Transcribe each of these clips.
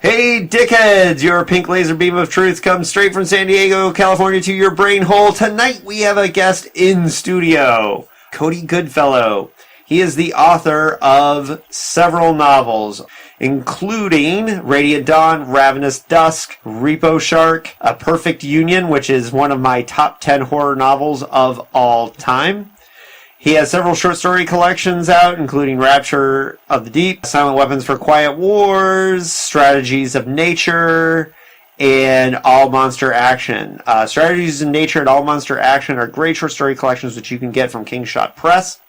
Hey, Dickheads! Your pink laser beam of truth comes straight from San Diego, California to your brain hole. Tonight we have a guest in studio, Cody Goodfellow. He is the author of several novels, including Radiant Dawn, Ravenous Dusk, Repo Shark, A Perfect Union, which is one of my top 10 horror novels of all time. He has several short story collections out, including Rapture of the Deep, Silent Weapons for Quiet Wars, Strategies of Nature, and All Monster Action. Strategies of Nature and All Monster Action are great short story collections which you can get from Kingshot Press.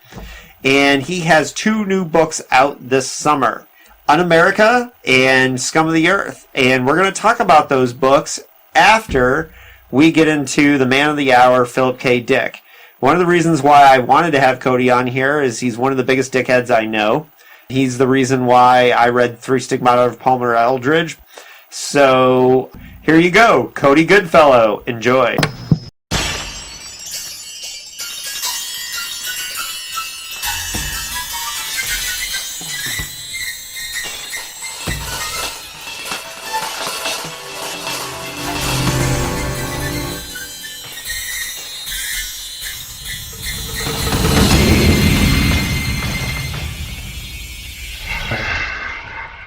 And he has 2 new books out this summer, Unamerica and Scum of the Earth. And we're going to talk about those books after we get into the man of the hour, Philip K. Dick. One of the reasons why I wanted to have Cody on here is he's one of the biggest dickheads I know. He's the reason why I read 3 Stigmata of Palmer Eldridge. So here you go, Cody Goodfellow. Enjoy.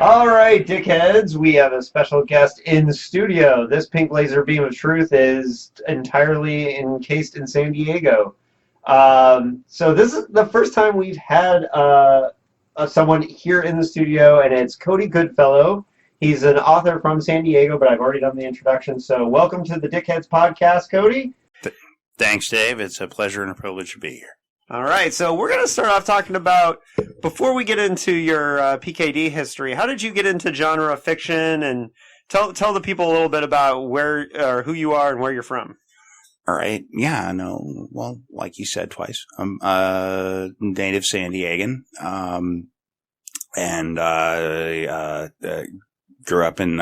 All right, Dickheads, we have a special guest in the studio. This pink laser beam of truth is entirely encased in San Diego. So this is the first time we've had someone here in the studio, and it's Cody Goodfellow. He's an author from San Diego, but I've already done the introduction. So welcome to the Dickheads podcast, Cody. Thanks, Dave. It's a pleasure and a privilege to be here. All right, so we're going to start off talking about, before we get into your PKD history, how did you get into genre fiction, and tell the people a little bit about where or who you are and where you're from. All right, yeah, no, well, like you said twice, I'm native San Diegan, and grew up in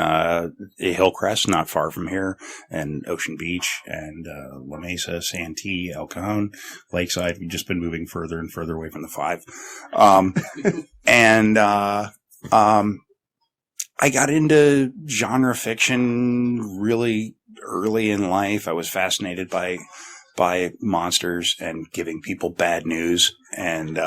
Hillcrest, not far from here, and Ocean Beach, and La Mesa, Santee, El Cajon, Lakeside. We've just been moving further and further away from the 5. And I got into genre fiction really early in life. I was fascinated by monsters and giving people bad news, and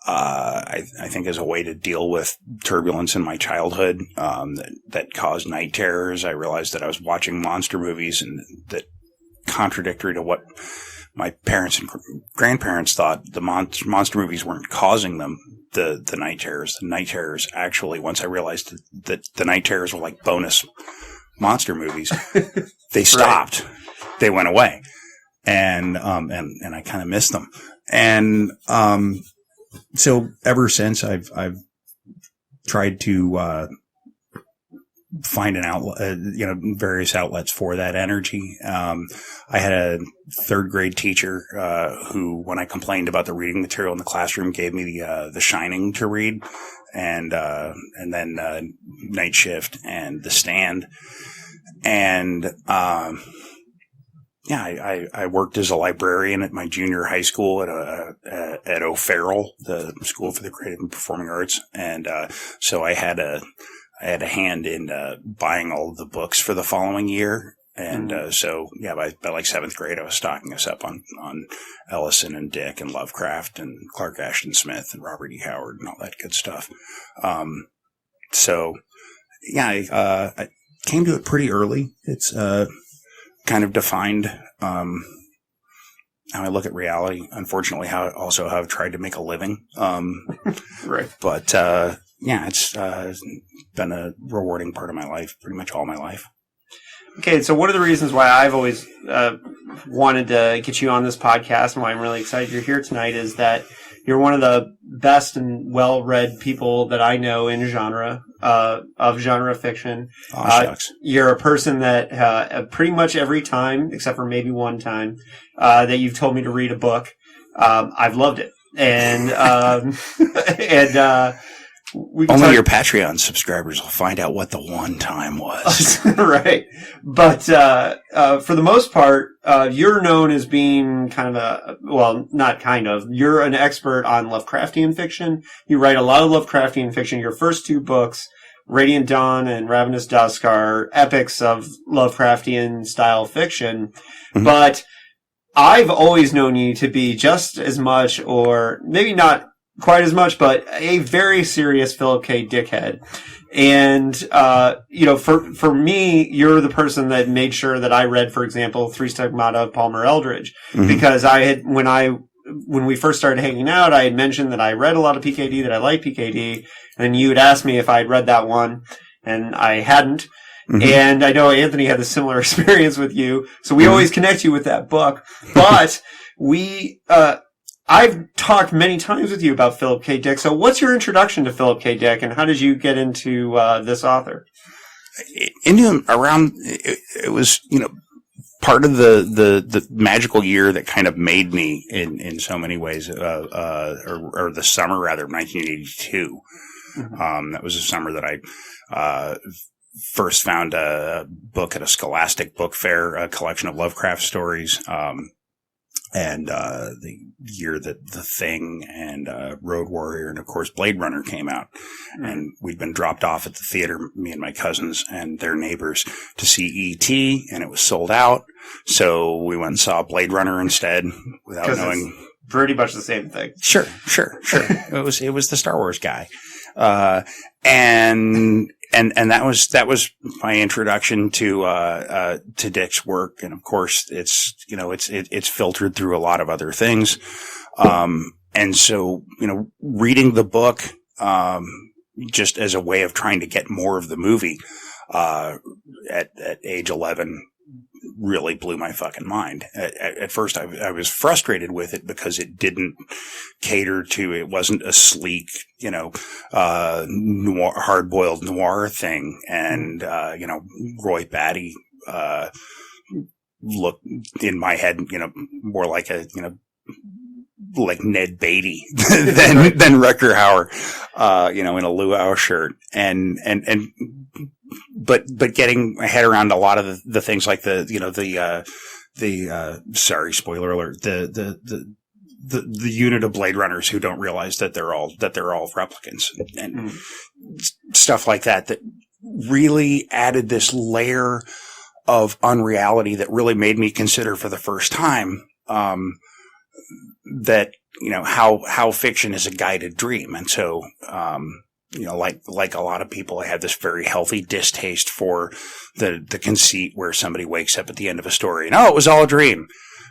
I think as a way to deal with turbulence in my childhood that caused night terrors, I realized that I was watching monster movies and that contradictory to what my parents and grandparents thought, the monster movies weren't causing them the night terrors. The night terrors actually, once I realized that the night terrors were like bonus monster movies, they stopped. Right. They went away. And I kind of missed them. And so ever since I've tried to find an outlet, various outlets for that energy. I had a 3rd grade teacher who, when I complained about the reading material in the classroom, gave me the Shining to read, and then Night Shift and The Stand, and yeah, I worked as a librarian at my junior high school at O'Farrell, the School for the Creative and Performing Arts, and so I had a hand in buying all of the books for the following year, and so yeah, by like 7th grade, I was stocking us up on Ellison and Dick and Lovecraft and Clark Ashton Smith and Robert E. Howard and all that good stuff. So yeah, I came to it pretty early. It's kind of defined how I look at reality. Unfortunately, how I've tried to make a living. Right. But yeah, it's been a rewarding part of my life, pretty much all my life. Okay, so one of the reasons why I've always wanted to get you on this podcast and why I'm really excited you're here tonight is that you're one of the best and well-read people that I know in genre, of genre fiction. Oh, shucks. You're a person that pretty much every time, except for maybe one time, that you've told me to read a book, I've loved it. And, only your Patreon subscribers will find out what the one time was. Right. But for the most part, you're known as being kind of you're an expert on Lovecraftian fiction. You write a lot of Lovecraftian fiction. Your first 2 books Radiant Dawn and Ravenous Dusk are epics of Lovecraftian style fiction, Mm-hmm. but I've always known you to be just as much, or maybe not quite as much, but a very serious Philip K. Dickhead. And, for me, you're the person that made sure that I read, for example, Three Stigmata of Palmer Eldridge, Mm-hmm. because when we first started hanging out, I had mentioned that I read a lot of PKD, that I like PKD, and you had asked me if I had read that one, and I hadn't. Mm-hmm. And I know Anthony had a similar experience with you, so we always connect you with that book. But I've talked many times with you about Philip K. Dick. So what's your introduction to Philip K. Dick, and how did you get into this author? Into him around, it was, part of the magical year that kind of made me in so many ways, or the summer rather, 1982. Mm-hmm. That was the summer that I first found a book at a Scholastic book fair, a collection of Lovecraft stories. And the year that The Thing and Road Warrior and, of course, Blade Runner came out. Mm-hmm. And we'd been dropped off at the theater, me and my cousins and their neighbors, to see E.T., and it was sold out. So we went and saw Blade Runner instead without knowing. It's pretty much the same thing. Sure. It was the Star Wars guy. And that was my introduction to Dick's work. And of course, it's filtered through a lot of other things. And so, reading the book, just as a way of trying to get more of the movie, at age 11, really blew my fucking mind. At first, I was frustrated with it because it didn't cater to, it wasn't a sleek, noir, hard-boiled noir thing. And, Roy Batty, looked in my head, more like like Ned Beatty than Rutger Hauer, in a luau shirt. But getting my head around a lot of the things like sorry, spoiler alert, the unit of Blade Runners who don't realize that they're all replicants and stuff like that really added this layer of unreality that really made me consider for the first time, that, how fiction is a guided dream. And so, like a lot of people, I have this very healthy distaste for the conceit where somebody wakes up at the end of a story and, it was all a dream.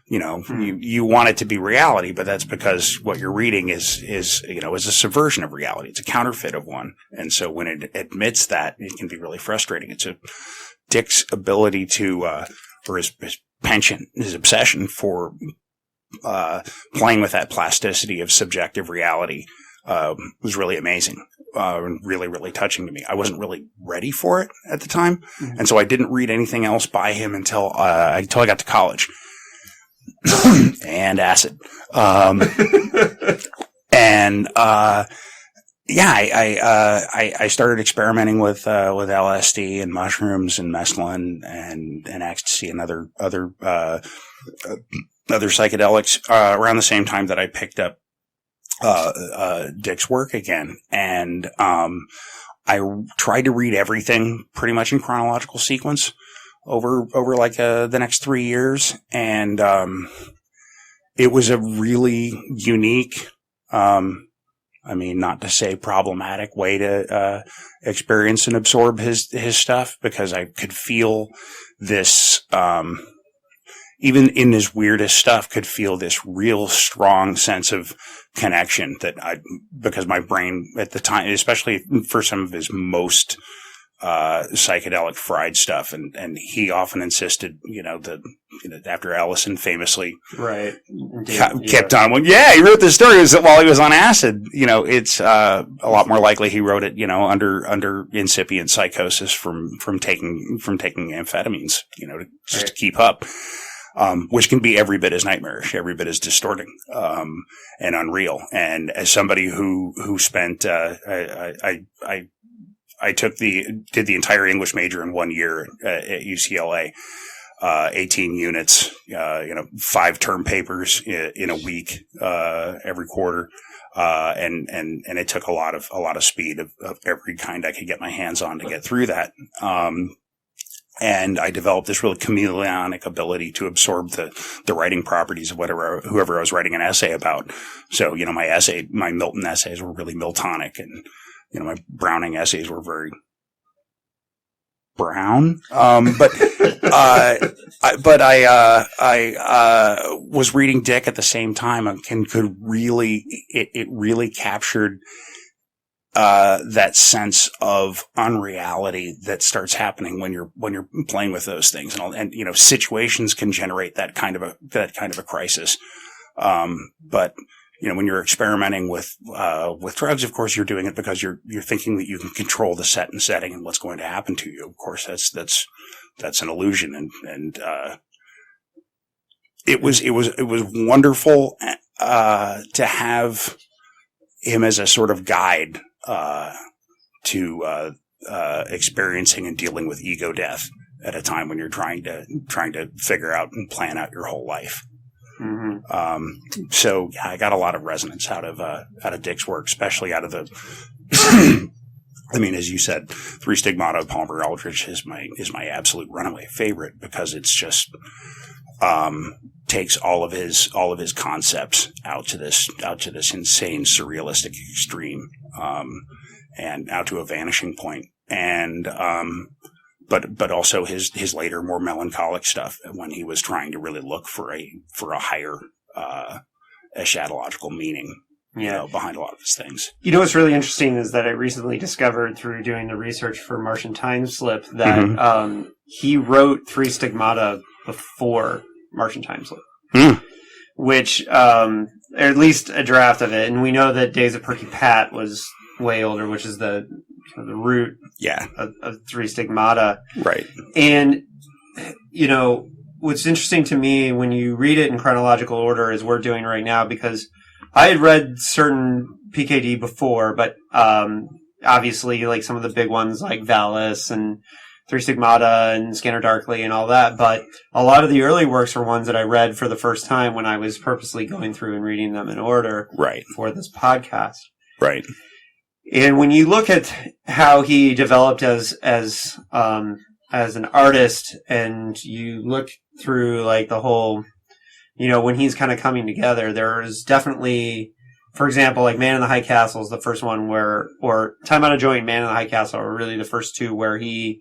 You want it to be reality, but that's because what you're reading is a subversion of reality. It's a counterfeit of one. And so when it admits that, it can be really frustrating. It's Dick's ability to, or his penchant, his obsession for, playing with that plasticity of subjective reality, was really amazing. Really, really touching to me. I wasn't really ready for it at the time. Mm-hmm. And so I didn't read anything else by him until I got to college. And acid. I started experimenting with LSD and mushrooms and mescaline and ecstasy and other psychedelics, around the same time that I picked up Dick's work again. And, I tried to read everything pretty much in chronological sequence over the next 3 years. And, it was a really unique, not to say problematic way to, experience and absorb his stuff, because I could feel this, even in his weirdest stuff, could feel this real strong sense of connection because my brain at the time, especially for some of his most, psychedelic fried stuff. And he often insisted, after Ellison famously kept on. Well, yeah, he wrote this story while he was on acid. It's, a lot more likely he wrote it, under incipient psychosis from taking amphetamines, to keep up. Which can be every bit as nightmarish, every bit as distorting, and unreal. And as somebody who spent, I did the entire English major in 1 year at UCLA, 18 units, 5 term papers in a week, every quarter. And it took a lot of speed of every kind I could get my hands on to get through that. And I developed this really chameleonic ability to absorb the writing properties of whoever I was writing an essay about. So, my Milton essays were really Miltonic, and, my Browning essays were very brown. But I was reading Dick at the same time and could really, it really captured that sense of unreality that starts happening when you're playing with those things, and situations can generate that kind of a crisis. But when you're experimenting with drugs, of course, you're doing it because you're thinking that you can control the set and setting and what's going to happen to you. Of course, that's an illusion, and it was wonderful to have him as a sort of guide to experiencing and dealing with ego death at a time when you're trying to figure out and plan out your whole life. Mm-hmm. So I got a lot of resonance out of Dick's work, especially out of the. I mean, as you said, Three Stigmata of Palmer Eldritch is my absolute runaway favorite, because it's just takes all of his concepts out to this insane surrealistic extreme, and out to a vanishing point. And but also his later more melancholic stuff, when he was trying to really look for a higher eschatological meaning, behind a lot of his things. What's really interesting is that I recently discovered through doing the research for Martian Time Slip that he wrote Three Stigmata before Martian Time Slip, which, or at least a draft of it. And we know that Days of Perky Pat was way older, which is the root of Three Stigmata. Right. And, what's interesting to me when you read it in chronological order, as we're doing right now, because I had read certain PKD before, but obviously like some of the big ones like Valis and Three Stigmata and Scanner Darkly and all that. But a lot of the early works were ones that I read for the first time when I was purposely going through and reading them in order for this podcast. Right. And when you look at how he developed as an artist, and you look through like the whole, when he's kind of coming together, there's definitely, for example, like Man in the High Castle is the first one or Time Out of Joy and Man in the High Castle are really the first two where he,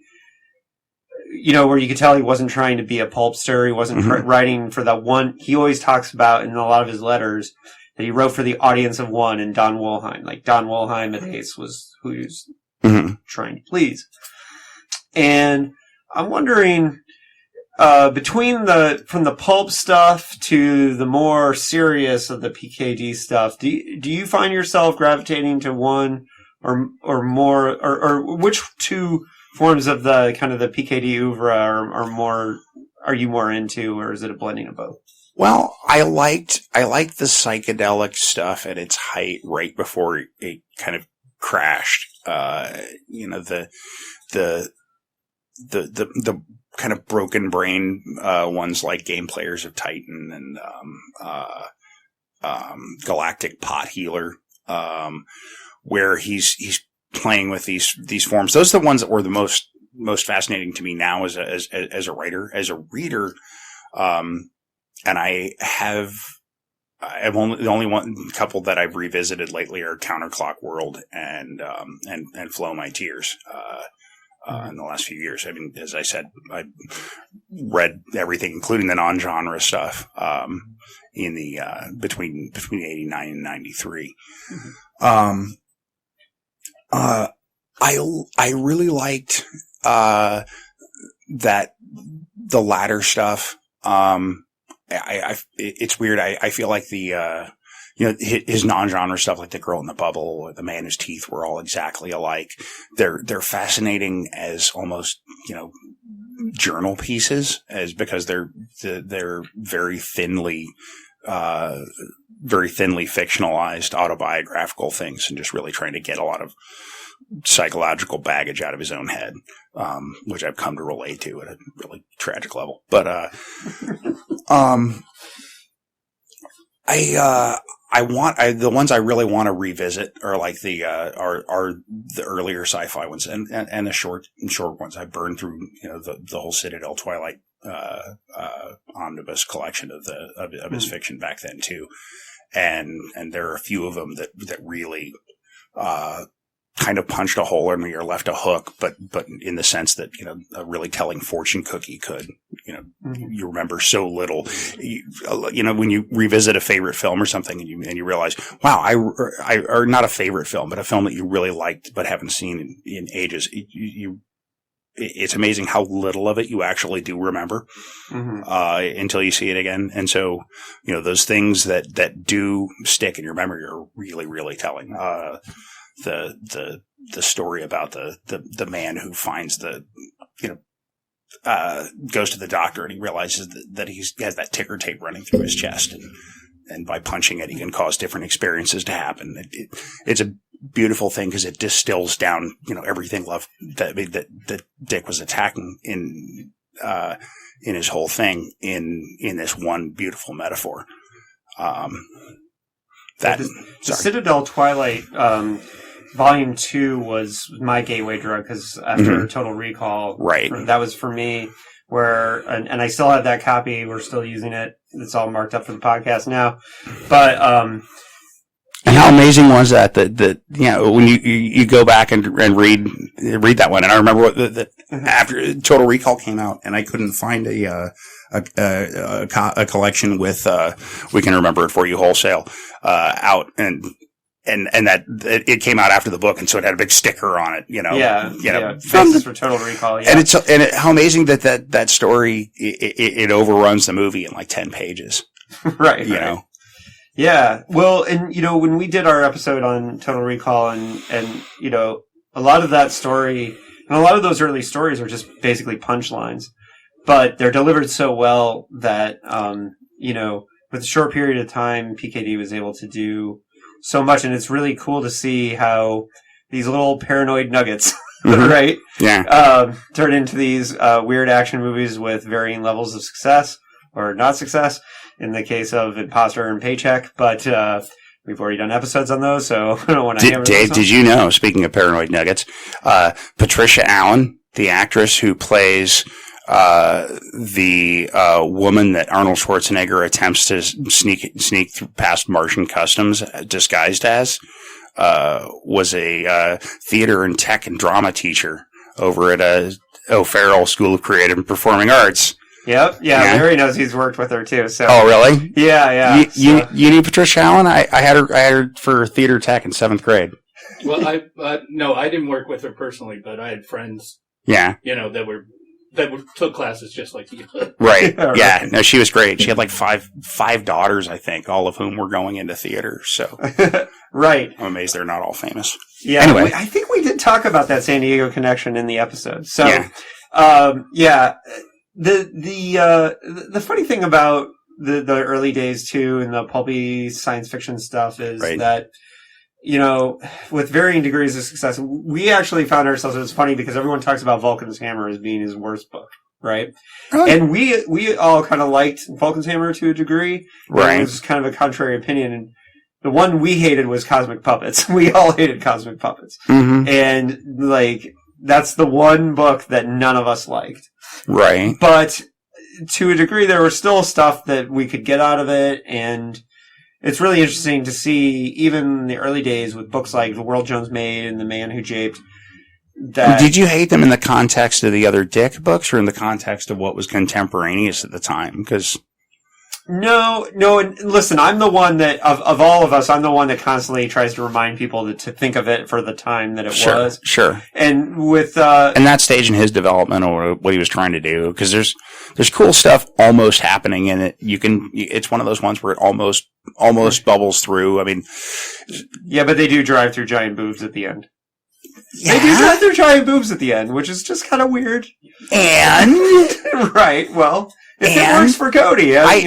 where you could tell he wasn't trying to be a pulpster. He wasn't writing for that one. He always talks about in a lot of his letters that he wrote for the audience of one, and Don Wollheim. Like Don Wollheim at Ace was who he was trying to please. And I'm wondering, from the pulp stuff to the more serious of the PKD stuff, do you find yourself gravitating to one or more, or which two forms of the kind of the PKD oeuvre are you more into, or is it a blending of both? Well, I liked the psychedelic stuff at its height right before it kind of crashed. The kind of broken brain ones like Game Players of Titan and Galactic Pot Healer, where he's playing with these forms. Those are the ones that were the most fascinating to me now as a writer, as a reader. And I've only one couple that I've revisited lately are Counterclock World and Flow My Tears. In the last few years, I mean, as I said, I read everything, including the non-genre stuff, in the between 89 and 93. I really liked that the latter stuff. It's weird. I feel like the his non-genre stuff, like The Girl in the Bubble or The Man Whose Teeth Were All Exactly Alike. They're fascinating as almost, journal pieces, because they're very thinly fictionalized autobiographical things, and just really trying to get a lot of psychological baggage out of his own head, which I've come to relate to at a really tragic level. But, The ones I really want to revisit are like the earlier sci-fi ones and the short ones. I burned through, the whole Citadel Twilight, omnibus collection of his fiction back then too. And there are a few of them that really, kind of punched a hole in me or left a hook, but in the sense that, a really telling fortune cookie could, you remember so little, when you revisit a favorite film or something and you realize, wow, or not a favorite film, but a film that you really liked, but haven't seen in ages. It's amazing how little of it you actually do remember, until you see it again. And so, those things that do stick in your memory are really, really telling. The story about the man who finds goes to the doctor and he realizes that he has that ticker tape running through his chest, and by punching it, he can cause different experiences to happen. It's a beautiful thing because it distills down, everything that Dick was attacking in his whole thing in this one beautiful metaphor. The Citadel Twilight, Volume 2 was my gateway drug because after Total Recall, right, that was for me. And I still have that copy. We're still using it. It's all marked up for the podcast now. But and how amazing was that when you go back and read that one. And I remember after Total Recall came out, and I couldn't find a collection with We Can Remember It For You wholesale out, and that it came out after the book, and so it had a big sticker on it, Faces for Total Recall, yeah. And how amazing that story it overruns the movie in like 10 pages, right? Yeah. Well, and when we did our episode on Total Recall, and a lot of that story and a lot of those early stories are just basically punchlines, but they're delivered so well that with a short period of time, PKD was able to do so much, and it's really cool to see how these little paranoid nuggets, right? Yeah. Turn into these weird action movies with varying levels of success or not success in the case of Imposter and Paycheck, but we've already done episodes on those, so I don't want to hammer Dave, did you know, speaking of paranoid nuggets, Patricia Allen, the actress who plays the woman that Arnold Schwarzenegger attempts to sneak past Martian customs disguised as, was a theater and tech and drama teacher over at O'Farrell School of Creative and Performing Arts. Yep. Yeah. Larry knows he's worked with her too. So. Oh, really? Yeah. You knew Patricia Allen? I had her for theater tech in 7th grade. Well, no, I didn't work with her personally, but I had friends. Yeah. That took classes just like you. Right. Yeah. No, she was great. She had like five daughters, I think, all of whom were going into theater. So. Right. I'm amazed they're not all famous. Yeah. Anyway, I think we did talk about that San Diego connection in the episode. So. Yeah. The funny thing about the early days too, and the pulpy science fiction stuff is that, with varying degrees of success, we actually found ourselves, it was funny because everyone talks about Vulcan's Hammer as being his worst book, right? Really? And we all kind of liked Vulcan's Hammer to a degree. Right. It was kind of a contrary opinion. And the one we hated was Cosmic Puppets. We all hated Cosmic Puppets. Mm-hmm. And that's the one book that none of us liked. Right. But to a degree, there was still stuff that we could get out of it, and it's really interesting to see, even in the early days with books like The World Jones Made and The Man Who Japed. Did you hate them in the context of the other Dick books, or in the context of what was contemporaneous at the time? Because No, and listen, I'm the one that, of all of us, I'm the one that constantly tries to remind people to think of it for the time that it was. Sure. And with, and that stage in his development, or what he was trying to do, because there's cool stuff almost happening in it. It's one of those ones where it almost bubbles through. I mean. Yeah, but they do drive through giant boobs at the end. Yeah. They do drive through giant boobs at the end, which is just kind of weird. And? Right, well. If it works for Cody, that's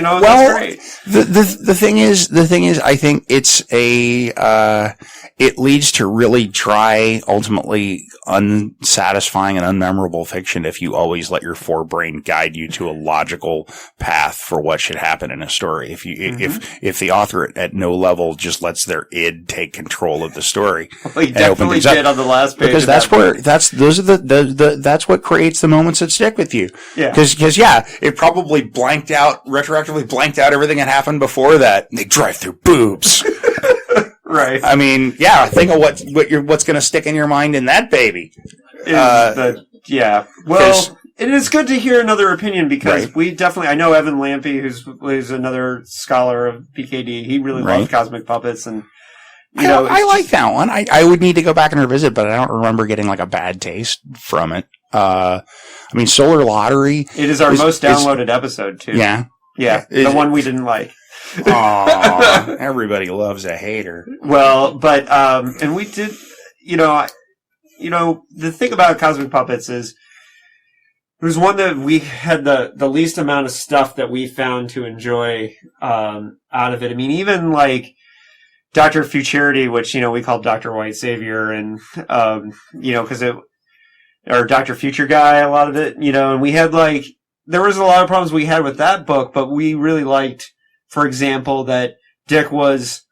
great. The thing is, I think it's it leads to really dry, ultimately unsatisfying and unmemorable fiction if you always let your forebrain guide you to a logical path for what should happen in a story. If the author at no level just lets their id take control of the story, well, he definitely did on the last page, because that's what creates the moments that stick with you. Yeah, because it probably retroactively blanked out everything that happened before that. They drive through boobs. Right. I mean, yeah. Think of what's going to stick in your mind in that baby. Yeah. Well, it is good to hear another opinion because we definitely. I know Evan Lampy, who's another scholar of PKD. He really loves Cosmic Puppets, and I like that one. I would need to go back and revisit, but I don't remember getting like a bad taste from it. I mean, Solar Lottery. It is our most downloaded episode too. Yeah. Yeah. The one we didn't like. Aw, everybody loves a hater. Well, but and we did, the thing about Cosmic Puppets is it was one that we had the least amount of stuff that we found to enjoy out of it. I mean, even like Dr. Futurity, which we called Dr. White Savior, and because or Dr. Future Guy, a lot of it, and we had there was a lot of problems we had with that book, but we really liked, for example, that Dick was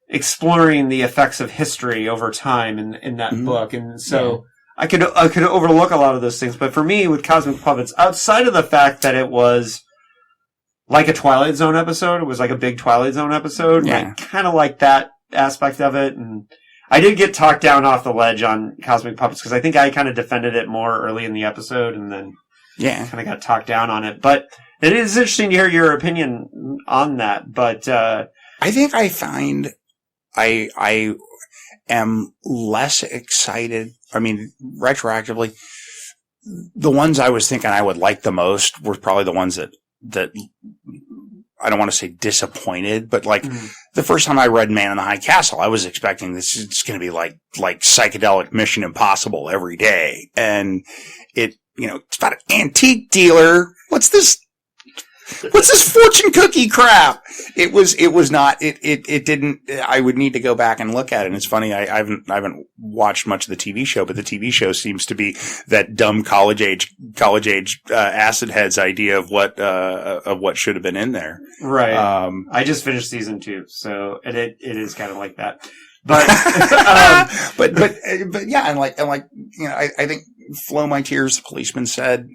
exploring the effects of history over time in that book. And so I could overlook a lot of those things. But for me, with Cosmic Puppets, outside of the fact that it was like a Twilight Zone episode, it was like a big Twilight Zone episode. Yeah. I kind of like that aspect of it. And I did get talked down off the ledge on Cosmic Puppets because I think I kind of defended it more early in the episode and then kind of got talked down on it. But it is interesting to hear your opinion on that, but I think I find I am less excited. I mean, retroactively, the ones I was thinking I would like the most were probably the ones that I don't want to say disappointed, but the first time I read Man in the High Castle, I was expecting this is going to be like psychedelic Mission Impossible every day, and it's about an antique dealer. What's this fortune cookie crap? It was not, it didn't, I would need to go back and look at it. And it's funny, I haven't watched much of the TV show, but the TV show seems to be that dumb college age acid heads idea of what should have been in there. Right. I just finished season 2, so it is kind of like that. But, but yeah, and I think Flow My Tears, the policeman said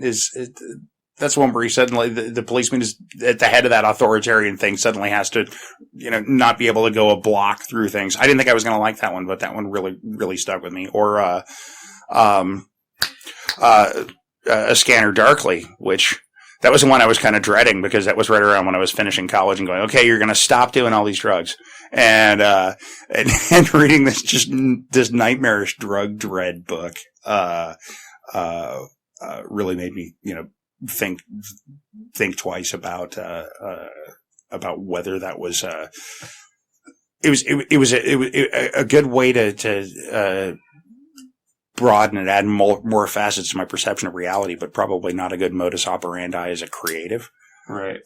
that's one where he said the policeman is at the head of that authoritarian thing, suddenly has to, not be able to go a block through things. I didn't think I was going to like that one, but that one really, really stuck with me. Or, A Scanner Darkly, which that was the one I was kind of dreading because that was right around when I was finishing college and going, okay, you're going to stop doing all these drugs. And reading this nightmarish drug dread book, really made me, think twice about whether that was it was a good way to broaden and add more facets to my perception of reality, but probably not a good modus operandi as a creative. Right.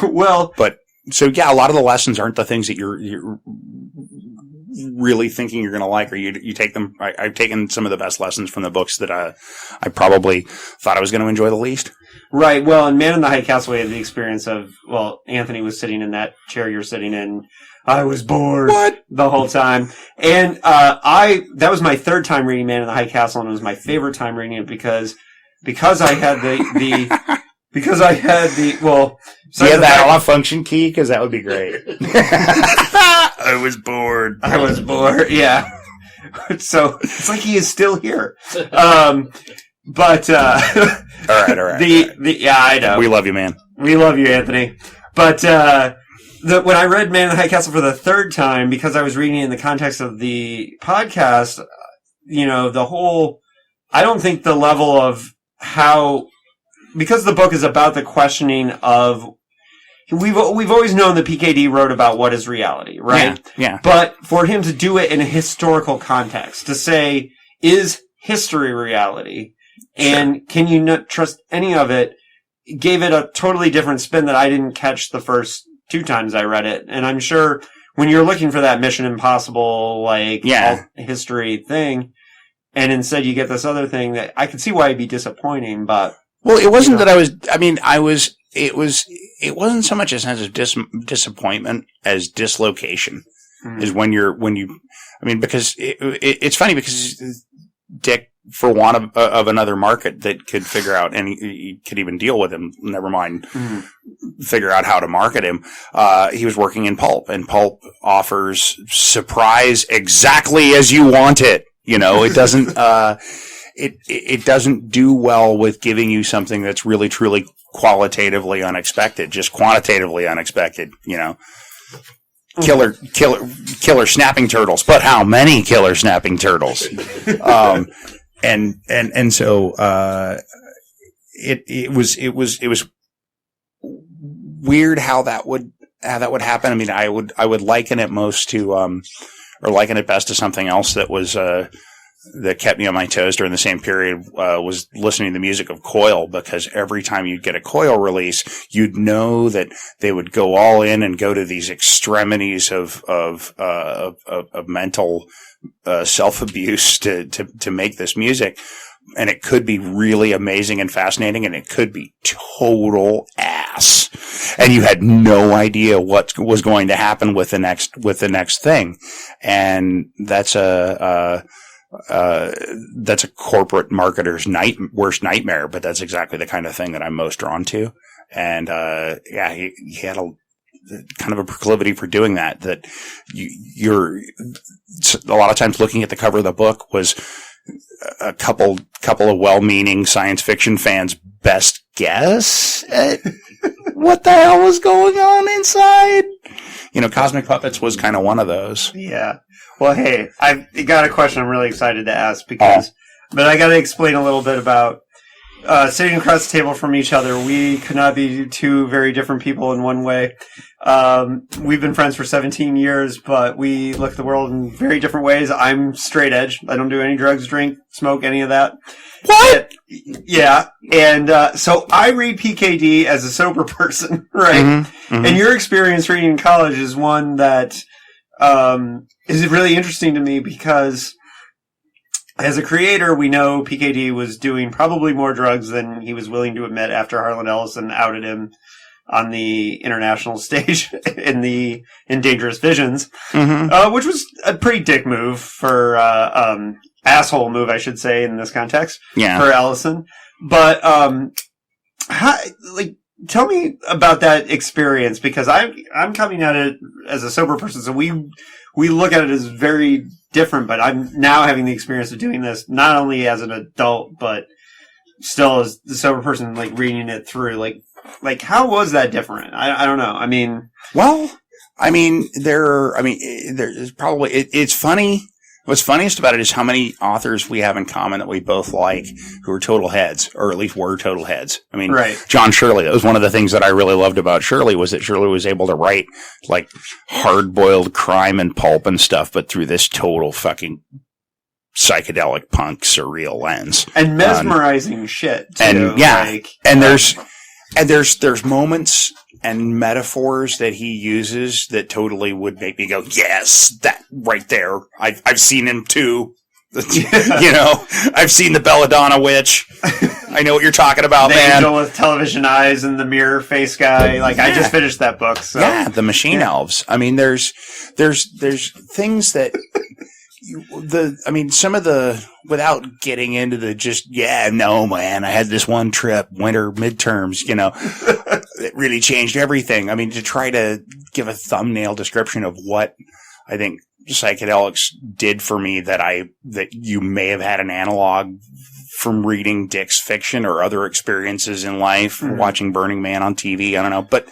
Well, but so yeah, a lot of the lessons aren't the things that you're really thinking you're going to like, or you take them. I've taken some of the best lessons from the books that I probably thought I was going to enjoy the least. Right. Well, in Man in the High Castle, we had the experience of, Anthony was sitting in that chair you're sitting in. I was bored the whole time. And that was my third time reading Man in the High Castle, and it was my favorite time reading it because I had the do you have that off-function key? Because that would be great. I was bored. Yeah. So it's like he is still here. But all right. Yeah, I know. We love you, man. We love you, Anthony. But when I read Man in the High Castle for the third time, because I was reading it in the context of the podcast, I don't think the level of how, because the book is about the questioning of, we've always known that PKD wrote about what is reality, right? Yeah. But for him to do it in a historical context, to say, is history reality? And can you not trust any of it? Gave it a totally different spin that I didn't catch the first 2 times I read it. And I'm sure when you're looking for that Mission Impossible, like, Yeah. history thing, and instead you get this other thing that I could see why it'd be disappointing, but. Well, it wasn't that it wasn't so much a sense of disappointment as dislocation. Is because it's funny because Dick, for want of another market that could figure out and he could even deal with him, never mind figure out how to market him. He was working in pulp, and pulp offers surprise exactly as you want it. You know, it doesn't, it doesn't do well with giving you something that's really, truly qualitatively unexpected, just quantitatively unexpected, you know. Killer snapping turtles, but how many killer snapping turtles? And so it was weird how that would happen. I mean, I would liken it most to or liken it best to something else that was that kept me on my toes during the same period was listening to the music of Coil, because every time you'd get a Coil release, you'd know that they would go all in and go to these extremities of mental self-abuse to make this music. And it could be really amazing and fascinating, and it could be total ass. And you had no idea what was going to happen with the next thing. And that's a corporate marketer's worst nightmare, but that's exactly the kind of thing that I'm most drawn to. And, he had a kind of a proclivity for doing that, you're a lot of times looking at the cover of the book was a couple of well-meaning science fiction fans' best guess at what the hell was going on inside. You know, Cosmic Puppets was kind of one of those. Yeah. Well, hey, I've got a question I'm really excited to ask but I got to explain a little bit about sitting across the table from each other. We could not be two very different people in one way. We've been friends for 17 years, but we look at the world in very different ways. I'm straight edge. I don't do any drugs, drink, smoke, any of that. What? Yeah. And so I read PKD as a sober person, right? Mm-hmm. Mm-hmm. And your experience reading in college is one that is really interesting to me, because as a creator, we know PKD was doing probably more drugs than he was willing to admit after Harlan Ellison outed him on the international stage in Dangerous Visions, which was a pretty dick move for asshole move, I should say, in this context, for Ellison. But tell me about that experience, because I'm coming at it as a sober person, so we look at it as very different, but I'm now having the experience of doing this not only as an adult, but still as the sober person, like reading it through. Like how was that different? I don't know. I mean, there's probably, it's funny. What's funniest about it is how many authors we have in common that we both like who are total heads, or at least were total heads. I mean, right. John Shirley, that was one of the things that I really loved about Shirley, was that Shirley was able to write like hard-boiled crime and pulp and stuff, but through this total fucking psychedelic punk surreal lens. And mesmerizing shit, too. And yeah, there's moments and metaphors that he uses that totally would make me go, yes, that right there. I've seen him too. You know, I've seen the Belladonna Witch. I know what you're talking about, the man. Angel with television eyes and the mirror face guy. Like, I just finished that book. So. Yeah, the Machine Elves. I mean, there's things that some of the, without getting into the just, man, I had this one trip, winter midterms, you know, it really changed everything. I mean, to try to give a thumbnail description of what I think psychedelics did for me, that you may have had an analog from reading Dick's fiction or other experiences in life, watching Burning Man on TV, I don't know, but,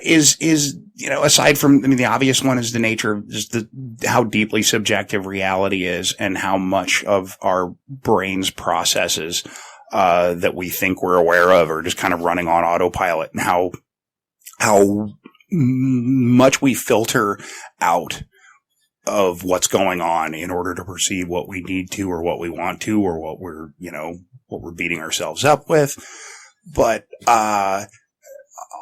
is, you know, aside from, the obvious one is the nature of just how deeply subjective reality is, and how much of our brains processes, that we think we're aware of are just kind of running on autopilot, and how much we filter out of what's going on in order to perceive what we need to, or what we want to, or what we're beating ourselves up with. But,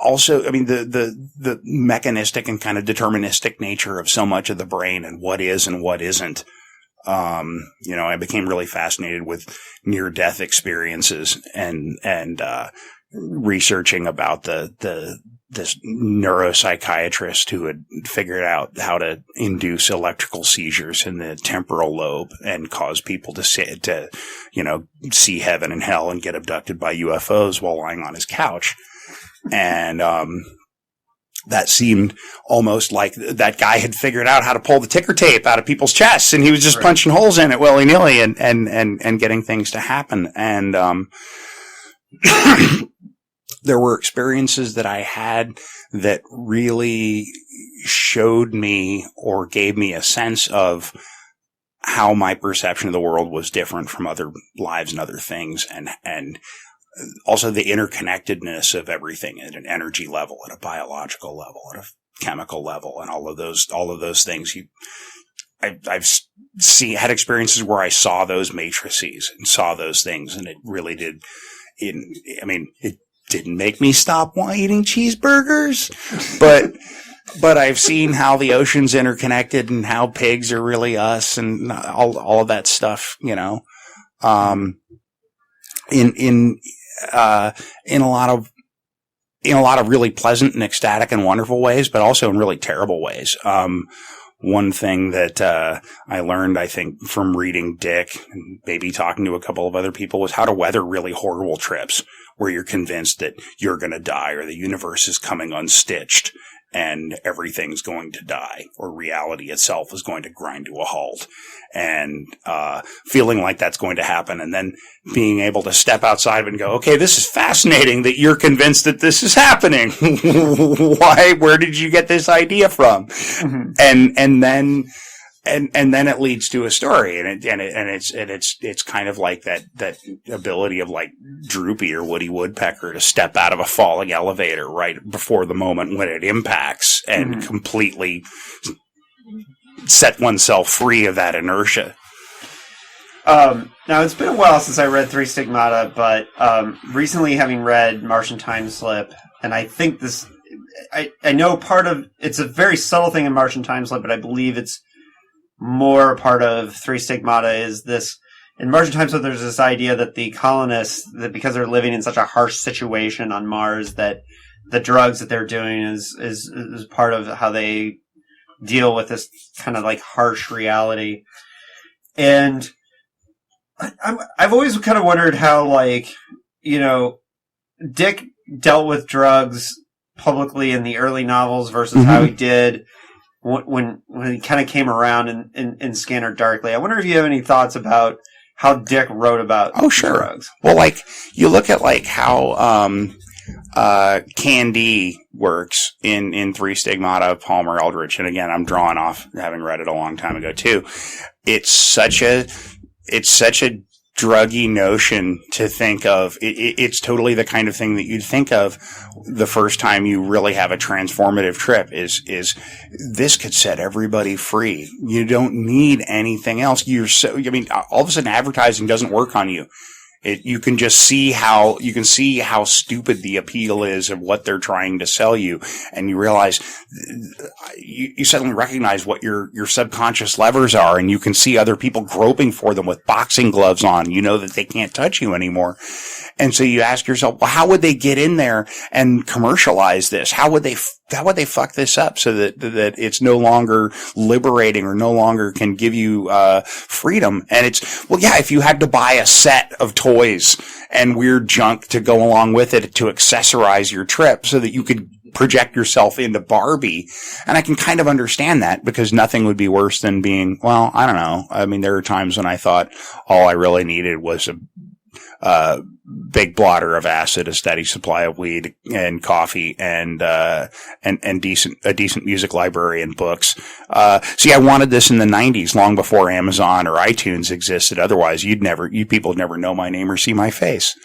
also, I mean, the mechanistic and kind of deterministic nature of so much of the brain and what is and what isn't. I became really fascinated with near-death experiences and researching about this neuropsychiatrist who had figured out how to induce electrical seizures in the temporal lobe and cause people to see heaven and hell and get abducted by UFOs while lying on his couch. And, that seemed almost like that guy had figured out how to pull the ticker tape out of people's chests, and he was just punching holes in it willy-nilly and getting things to happen. And there were experiences that I had that really showed me or gave me a sense of how my perception of the world was different from other lives and other things, and also the interconnectedness of everything at an energy level, at a biological level, at a chemical level, and all of those things. I've had experiences where I saw those matrices and saw those things, and it really did. It didn't make me stop eating cheeseburgers, but I've seen how the ocean's interconnected and how pigs are really us and all of that stuff, in a lot of really pleasant and ecstatic and wonderful ways, but also in really terrible ways. One thing that I learned, I think, from reading Dick and maybe talking to a couple of other people was how to weather really horrible trips where you're convinced that you're going to die or the universe is coming unstitched and everything's going to die, or reality itself is going to grind to a halt, and feeling like that's going to happen, and then being able to step outside of it and go, okay, this is fascinating that you're convinced that this is happening. Why? Where did you get this idea from? Mm-hmm. And then it leads to a story, and it's kind of like that ability of like Droopy or Woody Woodpecker to step out of a falling elevator right before the moment when it impacts and completely set oneself free of that inertia. Now, it's been a while since I read Three Stigmata, but recently having read Martian Time Slip, and I think I know part of, it's a very subtle thing in Martian Time Slip, but I believe it's more part of Three Stigmata is this. In Martian Time Slip, there's this idea that the colonists, that because they're living in such a harsh situation on Mars, that the drugs that they're doing is part of how they deal with this kind of like harsh reality. And I've always kind of wondered how, like, Dick dealt with drugs publicly in the early novels versus how he did when he kind of came around in Scanner Darkly. I wonder if you have any thoughts about how Dick wrote about drugs. Well, like, you look at like how Candy works in Three Stigmata of Palmer Eldritch, and again, I'm drawing off having read it a long time ago too. It's such a druggy notion to think of. It's totally the kind of thing that you'd think of the first time you really have a transformative trip is this could set everybody free. You don't need anything else. All of a sudden advertising doesn't work on you. You can just see how stupid the appeal is of what they're trying to sell you, and you realize you suddenly recognize what your subconscious levers are, and you can see other people groping for them with boxing gloves on. You know that they can't touch you anymore, and so you ask yourself, well, how would they get in there and commercialize this? How would they fuck this up so that it's no longer liberating or no longer can give you freedom? And it's, well, yeah, if you had to buy a set of toys and weird junk to go along with it to accessorize your trip so that you could project yourself into Barbie. And I can kind of understand that, because nothing would be worse than being, well, I don't know. I mean, there are times when I thought all I really needed was a big blotter of acid, a steady supply of weed and coffee, and a decent music library and books. See, I wanted this in the 90s, long before Amazon or iTunes existed. Otherwise, you people would never know my name or see my face.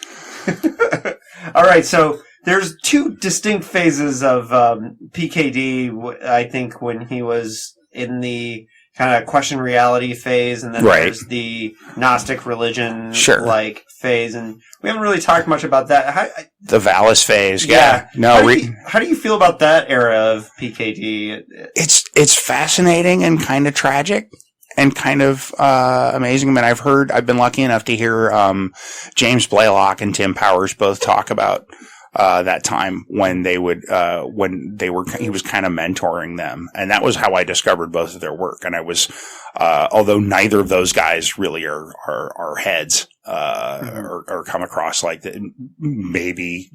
All right. So there's two distinct phases of PKD, I think, when he was in the kind of question reality phase, and then Right. there's the Gnostic religion Sure. like phase, and we haven't really talked much about that. The Valis phase. Yeah. No, how do you feel about that era of PKD? it's fascinating and kind of tragic and kind of amazing. I mean, I've been lucky enough to hear James Blaylock and Tim Powers both talk about that time when he was kind of mentoring them, and that was how I discovered both of their work. And I was, although neither of those guys really are heads, or come across like that, maybe,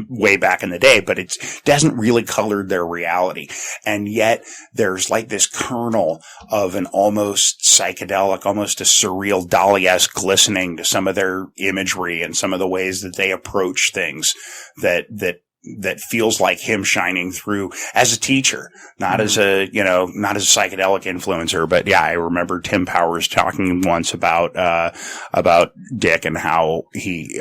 way back in the day, but it doesn't really color their reality. And yet there's like this kernel of an almost psychedelic, almost a surreal Dali-esque glistening to some of their imagery and some of the ways that they approach things that feels like him shining through as a teacher, not as a psychedelic influencer. But yeah, I remember Tim Powers talking once about Dick and how he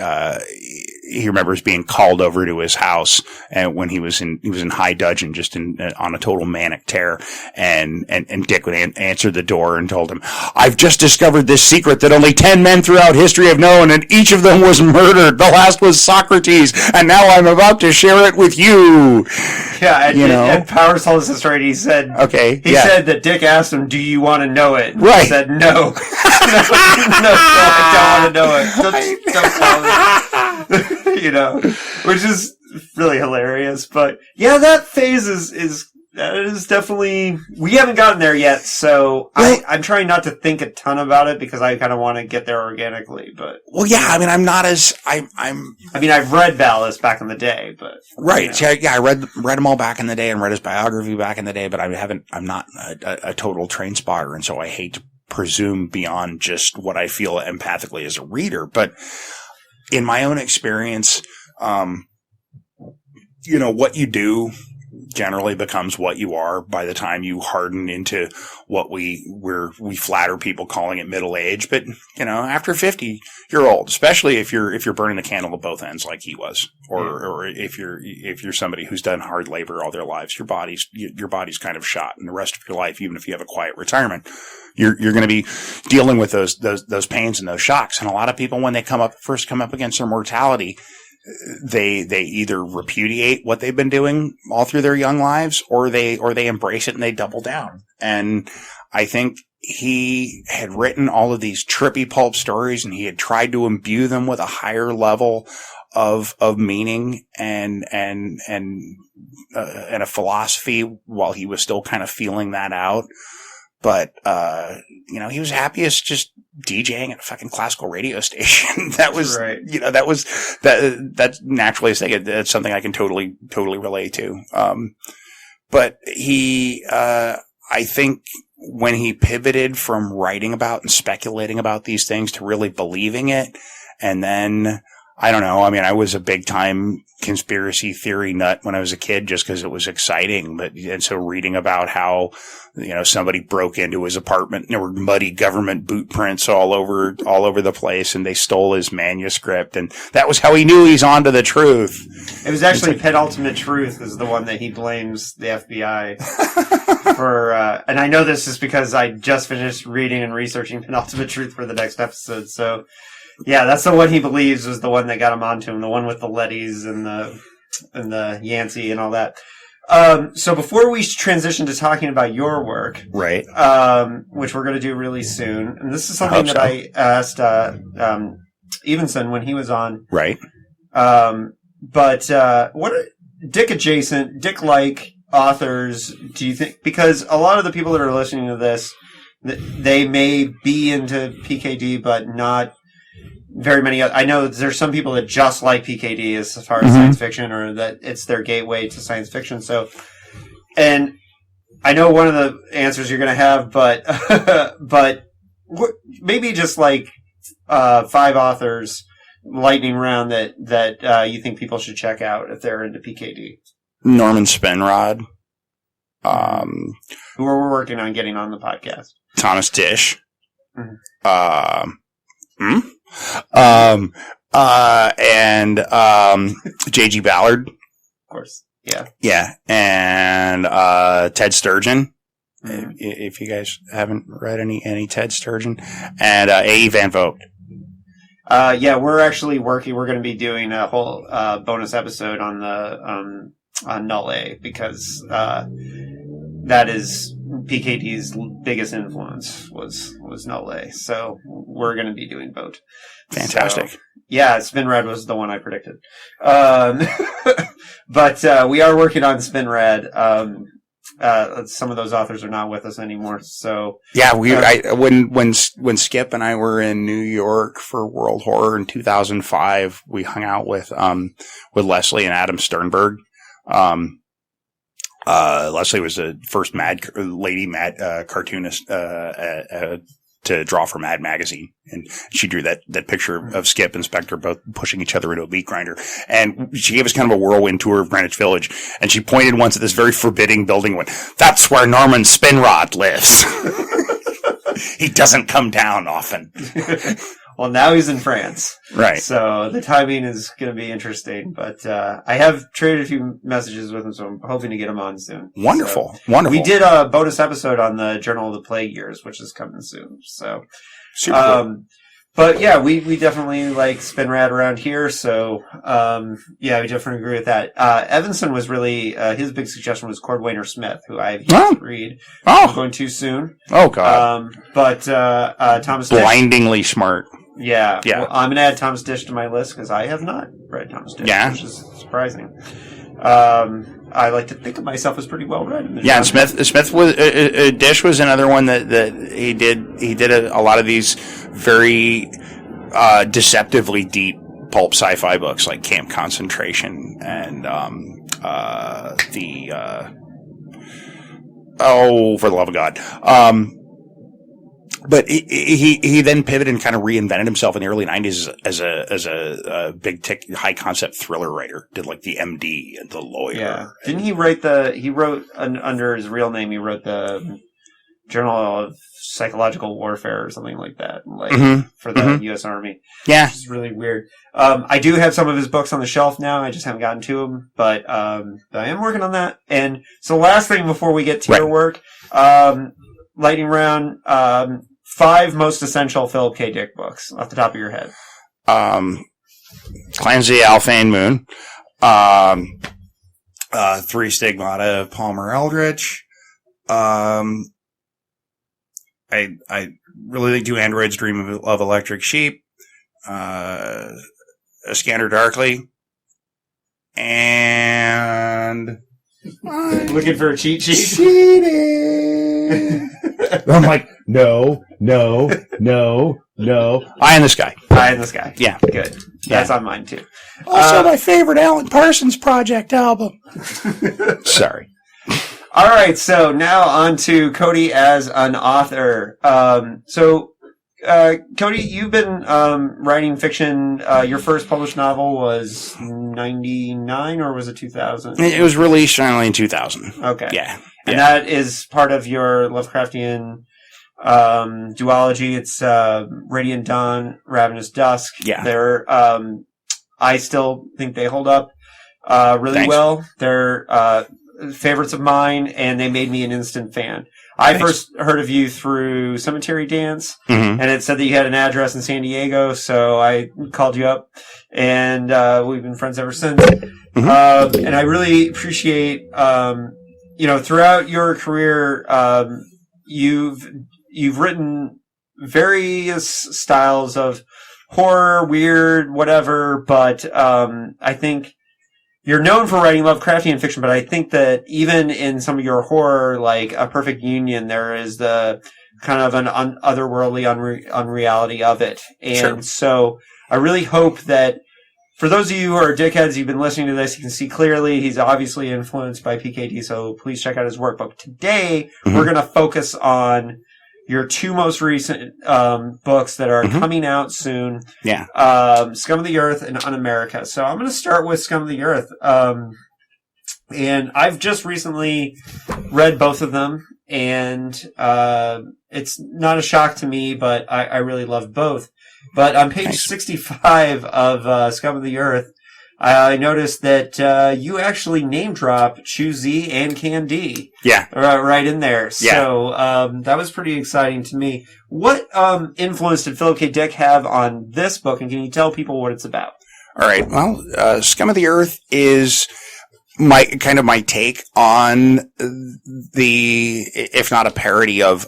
remembers being called over to his house, and when he was in high dudgeon, just on a total manic tear, and Dick would answer the door and told him, "I've just discovered this secret that only 10 men throughout history have known, and each of them was murdered. The last was Socrates, and now I'm about to share it with you." Yeah, and Powers told us the story, and he said, he said that Dick asked him, "Do you want to know it?" And right. He said, "No." No, I don't want to know it. Don't tell me. Which is really hilarious. But yeah, that phase is definitely, we haven't gotten there yet, so I'm trying not to think a ton about it because I kind of want to get there organically. But I've read Valis back in the day, but right, yeah, I read them all back in the day and read his biography back in the day, but I'm not a total train spotter, and so I hate to presume beyond just what I feel empathically as a reader. But in my own experience, what you do generally becomes what you are by the time you harden into what we flatter people calling it middle age. But, after 50, you're old, especially if you're burning the candle at both ends like he was, or if you're somebody who's done hard labor all their lives, your body's kind of shot, and the rest of your life, even if you have a quiet retirement, you're going to be dealing with those pains and those shocks. And a lot of people, when they first come up against their mortality, they either repudiate what they've been doing all through their young lives, or they embrace it and they double down. And I think he had written all of these trippy pulp stories, and he had tried to imbue them with a higher level of meaning and a philosophy while he was still kind of feeling that out. But, he was happiest just DJing at a fucking classical radio station. That was, right. That's naturally a thing. That's something I can totally relate to. But he, I think when he pivoted from writing about and speculating about these things to really believing it, and then, I don't know. I mean, I was a big time conspiracy theory nut when I was a kid just because it was exciting. And so reading about how, somebody broke into his apartment and there were muddy government boot prints all over the place, and they stole his manuscript, and that was how he knew he's onto the truth. It was actually Penultimate Truth is the one that he blames the FBI for, and I know this is because I just finished reading and researching Penultimate Truth for the next episode, so yeah, that's the one he believes was the one that got him onto him, the one with the Lettys and the Yancey and all that. So before we transition to talking about your work, right, which we're going to do really soon, and this is something that I asked Evenson when he was on, right? But what are Dick-like authors do you think? Because a lot of the people that are listening to this, they may be into PKD, but not very many. I know there's some people that just like PKD as far as science fiction, or that it's their gateway to science fiction. So, and I know one of the answers you're going to have, but maybe just like 5 authors, lightning round that you think people should check out if they're into PKD. Norman Spenrod, who we're working on getting on the podcast. Thomas Disch. And J.G. Ballard. Of course. Yeah. Yeah. And Ted Sturgeon. if you guys haven't read any Ted Sturgeon, and A.E. Van Vogt. Yeah, we're actually working. We're going to be doing a whole bonus episode on the on Null A, because that is PKD's biggest influence was Null A. So we're going to be doing both. Fantastic. So, yeah, Spin Rad was the one I predicted. But we are working on Spin Rad. Some of those authors are not with us anymore. So yeah, when Skip and I were in New York for World Horror in 2005, we hung out with Leslie and Adam Sternberg. Leslie was the first lady cartoonist to draw for Mad Magazine, and she drew that picture of Skip and Spectre both pushing each other into a meat grinder. And she gave us kind of a whirlwind tour of Greenwich Village, and she pointed once at this very forbidding building and went, "That's where Norman Spinrod lives." He doesn't come down often. Well, now he's in France. Right. So the timing is going to be interesting. But I have traded a few messages with him, so I'm hoping to get him on soon. Wonderful. So, wonderful. We did a bonus episode on the Journal of the Plague Years, which is coming soon. So, super cool. But yeah, we definitely like Spin Rad around here. So, yeah, we definitely agree with that. Evanson was really, his big suggestion was Cordwainer Smith, who I've yet to read. I'm going too soon. Oh, God. But Thomas Dish. Blindingly smart. Yeah. Yeah. Well, I'm going to add Thomas Dish to my list because I have not read Thomas Dish, which is surprising. I like to think of myself as pretty well read. Yeah, and Smith was Dish was another one that he did a lot of these very deceptively deep pulp sci-fi books like Camp Concentration and for the love of God. But he then pivoted and kind of reinvented himself in the early 90s as a big high concept thriller writer. Did like the MD and the Lawyer. Yeah. Didn't he write under his real name, he wrote the Journal of Psychological Warfare or something like that, for the U.S. Army. Yeah. Which is really weird. I do have some of his books on the shelf now. I just haven't gotten to them, but I am working on that. And so last thing before we get to your work, lightning round, 5 most essential Philip K. Dick books off the top of your head. Cleanse the Alphane Moon. 3 Stigmata of Palmer Eldritch. I really like 2 Androids Dream of Electric Sheep. A Scanner Darkly. And looking for a cheat sheet? Cheating! I'm like, no. Eye in the Sky. Eye in the Sky. Yeah. Good. Yeah. That's on mine, too. Also, my favorite Alan Parsons Project album. Sorry. All right, so now on to Cody as an author. Cody, you've been writing fiction. Your first published novel was 99, or was it 2000? It was released only in 2000. Okay. Yeah. And that is part of your Lovecraftian duology. It's Radiant Dawn, Ravenous Dusk. Yeah. I still think they hold up really well. They're favorites of mine, and they made me an instant fan. I first heard of you through Cemetery Dance, and it said that you had an address in San Diego, so I called you up, and we've been friends ever since. And I really appreciate, throughout your career, you've written various styles of horror, weird, whatever, but I think you're known for writing Lovecraftian fiction, but I think that even in some of your horror, like A Perfect Union, there is the kind of an otherworldly unreality of it. And so I really hope that for those of you who are dickheads, you've been listening to this, you can see clearly he's obviously influenced by PKD, so please check out his work. But today, we're going to focus on your 2 most recent books that are coming out soon. Yeah. Scum of the Earth and Un-America. So I'm going to start with Scum of the Earth. And I've just recently read both of them, and it's not a shock to me, but I really love both. But on page 65 of Scum of the Earth, I noticed that you actually name drop Choose Z and Can D. Yeah. Right in there. Yeah. So that was pretty exciting to me. What influence did Philip K. Dick have on this book, and can you tell people what it's about? All right. Well, Scum of the Earth is my take on the, if not a parody of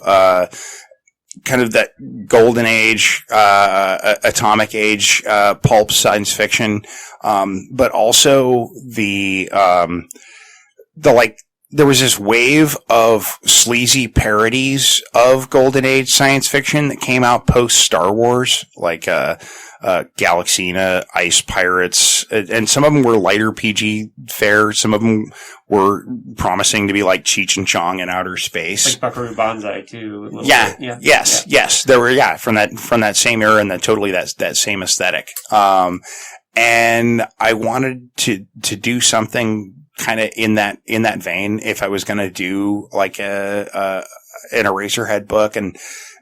kind of that golden age, atomic age, pulp science fiction, but also the there was this wave of sleazy parodies of golden age science fiction that came out post Star Wars, like Galaxina, Ice Pirates, and some of them were lighter PG fare. Some of them were promising to be like Cheech and Chong in outer space. Like Buckaroo Banzai too. Yeah. Yes. There were, from that same era and totally that same aesthetic. And I wanted to do something kind of in that vein if I was going to do like an Eraserhead book. And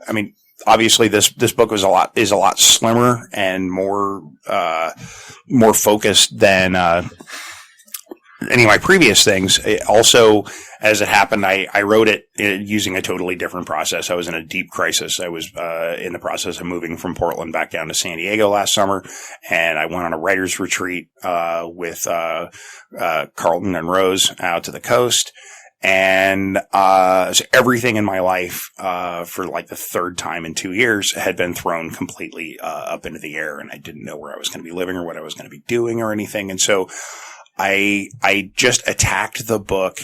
I mean, obviously this book is a lot slimmer and more focused than any of my previous things. Also, as it happened, I wrote it using a totally different process. I was in a deep crisis. I was in the process of moving from Portland back down to San Diego last summer, and I went on a writer's retreat with Carlton and Rose out to the coast. And so everything in my life for like the third time in 2 years had been thrown completely up into the air, and I didn't know where I was going to be living or what I was going to be doing or anything. And so I just attacked the book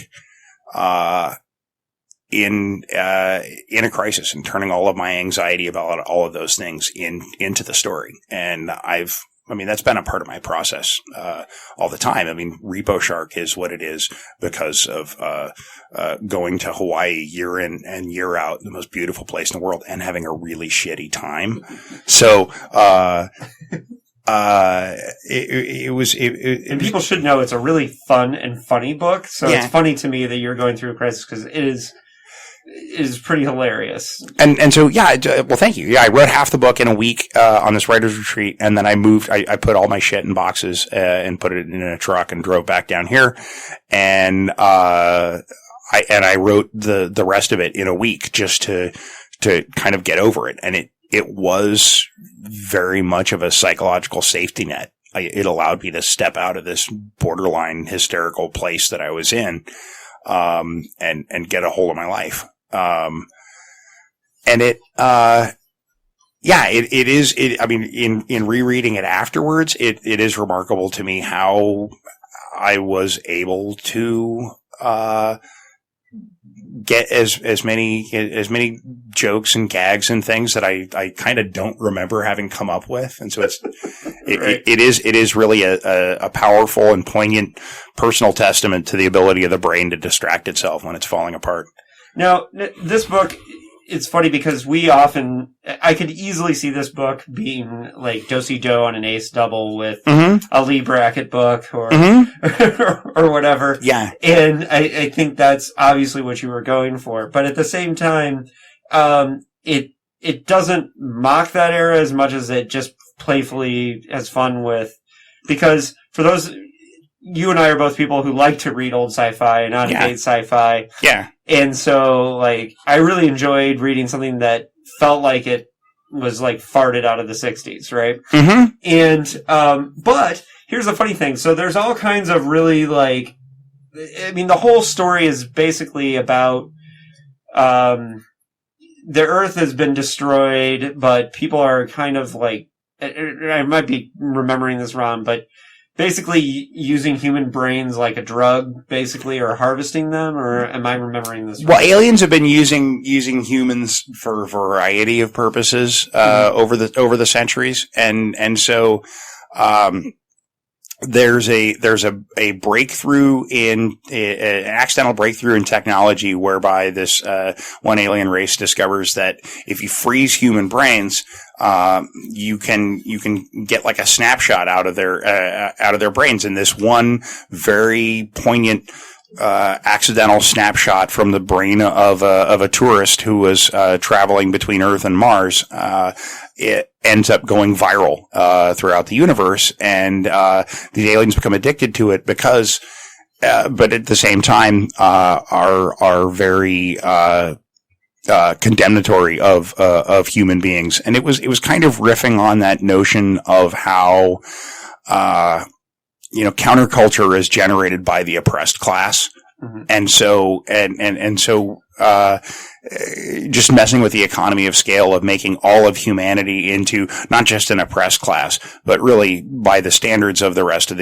in a crisis and turning all of my anxiety about all of those things into the story. And that's been a part of my process all the time. I mean, Repo Shark is what it is because of going to Hawaii year in and year out, the most beautiful place in the world, and having a really shitty time. So and people should know it's a really fun and funny book. So It's funny to me that you're going through a crisis because it is pretty hilarious. And so, well, thank you. Yeah, I wrote half the book in a week on this writer's retreat, and then I moved. I put all my shit in boxes and put it in a truck and drove back down here, and I wrote the rest of it in a week just to kind of get over it, and it was very much of a psychological safety net. It allowed me to step out of this borderline hysterical place that I was in, and get a hold of my life. And it is, I mean, in rereading it afterwards, it is remarkable to me how I was able to, get as many jokes and gags and things that I kind of don't remember having come up with. And so it is really a powerful and poignant personal testament to the ability of the brain to distract itself when it's falling apart. Now, this book, it's funny because I could easily see this book being like Do-Si Do on an ace double with a Lee Brackett book or or whatever. Yeah. And I think that's obviously what you were going for. But at the same time, it doesn't mock that era as much as it just playfully has fun with, because for those, you and I are both people who like to read old sci-fi and out-of-date sci-fi. Yeah. And so, like, I really enjoyed reading something that felt like it was, like, farted out of the 60s, right? Mm-hmm. And, but here's the funny thing. So there's all kinds of really, like, I mean, the whole story is basically about, the Earth has been destroyed, but people are kind of, like, I might be remembering this wrong, but basically using human brains like a drug, basically, or harvesting them, or am I remembering this wrong? Well, aliens have been using humans for a variety of purposes over the centuries, and so there's a breakthrough an accidental breakthrough in technology whereby this one alien race discovers that if you freeze human brains, you can get like a snapshot out of their brains. And this one very poignant accidental snapshot from the brain of a tourist who was traveling between Earth and Mars, it ends up going viral throughout the universe, and these aliens become addicted to it because, but at the same time, are very condemnatory of human beings. And it was kind of riffing on that notion of how counterculture is generated by the oppressed class. Mm-hmm. And so, just messing with the economy of scale of making all of humanity into not just an oppressed class, but really by the standards of the rest of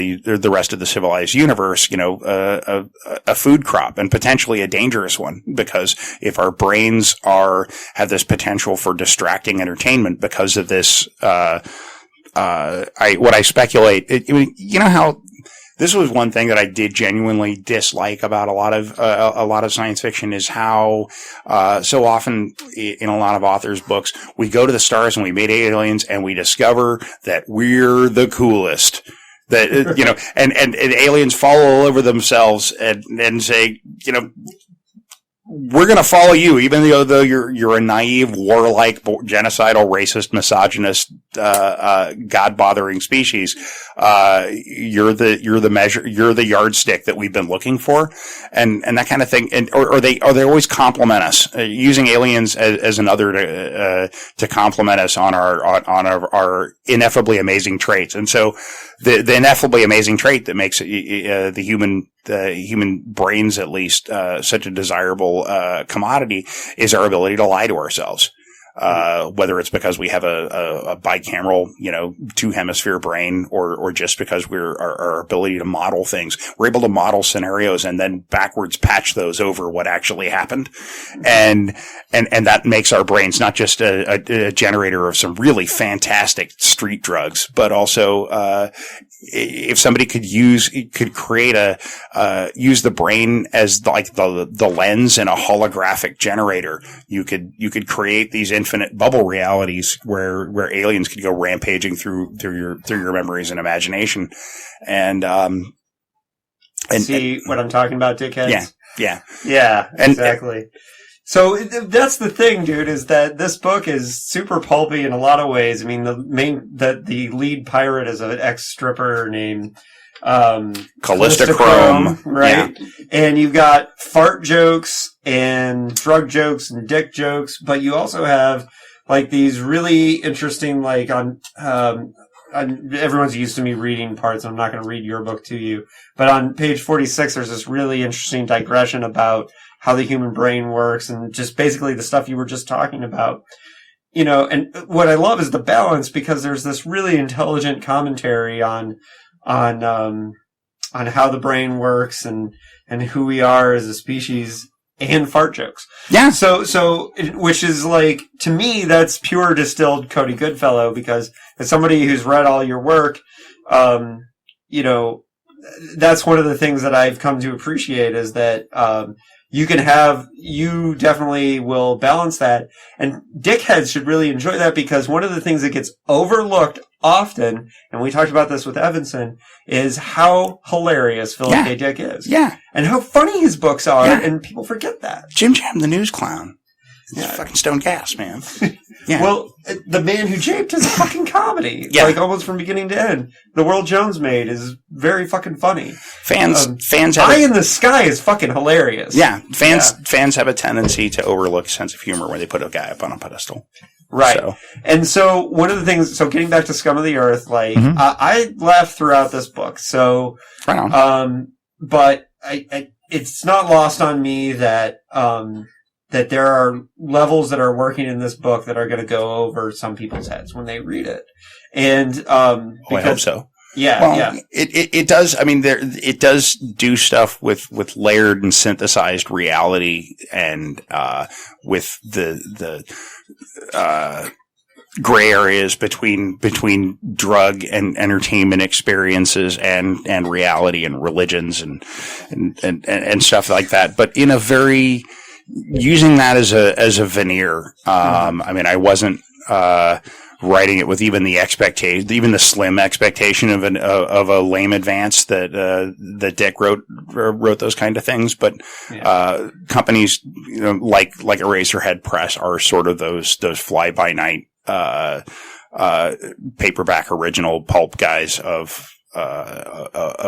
the civilized universe, a food crop, and potentially a dangerous one, because if our brains have this potential for distracting entertainment because of this, what I speculate, how this was one thing that I did genuinely dislike about a lot of science fiction, is how so often in a lot of authors' books we go to the stars and we meet aliens and we discover that we're the coolest. That and aliens fall all over themselves and say, we're going to follow you, even though you're a naive, warlike, genocidal, racist, misogynist, God-bothering species. You're the measure, you're the yardstick that we've been looking for, and that kind of thing. And or they always compliment us, using aliens as another to compliment us on our ineffably amazing traits. And so the ineffably amazing trait that makes the human brains, at least, such a desirable commodity, is our ability to lie to ourselves. Whether it's because we have a bicameral, two hemisphere brain, or just because our ability to model things. We're able to model scenarios and then backwards patch those over what actually happened. And that makes our brains not just a generator of some really fantastic street drugs, but also, if somebody could use the brain as like the lens in a holographic generator, you could create these infinite bubble realities where aliens could go rampaging through your memories and imagination. And see what I'm talking about, Dickheads? Yeah, exactly. So that's the thing, dude, is that this book is super pulpy in a lot of ways. I mean, the lead pirate is an ex-stripper named Callista Chrome, right? Yeah. And you've got fart jokes and drug jokes and dick jokes, but you also have like these really interesting, like everyone's used to me reading parts. I'm not going to read your book to you, but on page 46, there's this really interesting digression about how the human brain works, and just basically the stuff you were just talking about. And what I love is the balance, because there's this really intelligent commentary on how the brain works and who we are as a species, and fart jokes. Yeah. So, which is like, to me, that's pure distilled Cody Goodfellow, because as somebody who's read all your work, that's one of the things that I've come to appreciate, is that, you definitely will balance that. And Dickheads should really enjoy that, because one of the things that gets overlooked often, and we talked about this with Evanson, is how hilarious Philip K. Dick is. Yeah. And how funny his books are, and people forget that. Jim Jam the News Clown. It's fucking stone gas, man. Yeah. Well, The Man Who Japed is a fucking comedy. Yeah. Like, almost from beginning to end. The World Jones Made is very fucking funny. Fans have Eye in the Sky is fucking hilarious. Yeah. Fans have a tendency to overlook sense of humor when they put a guy up on a pedestal. Right. So. And so one of the things, getting back to Scum of the Earth, like, I laughed throughout this book. So, right on. But it's not lost on me that, that there are levels that are working in this book that are going to go over some people's heads when they read it. And, I hope so. Yeah, It does. I mean, it does do stuff with layered and synthesized reality, and with the gray areas between drug and entertainment experiences and reality and religions and stuff like that. But in a very, using that as a veneer. I mean, I wasn't writing it with even the slim expectation of a lame advance that Dick wrote those kind of things. But companies, like Eraserhead Press are sort of those fly by night paperback original pulp guys of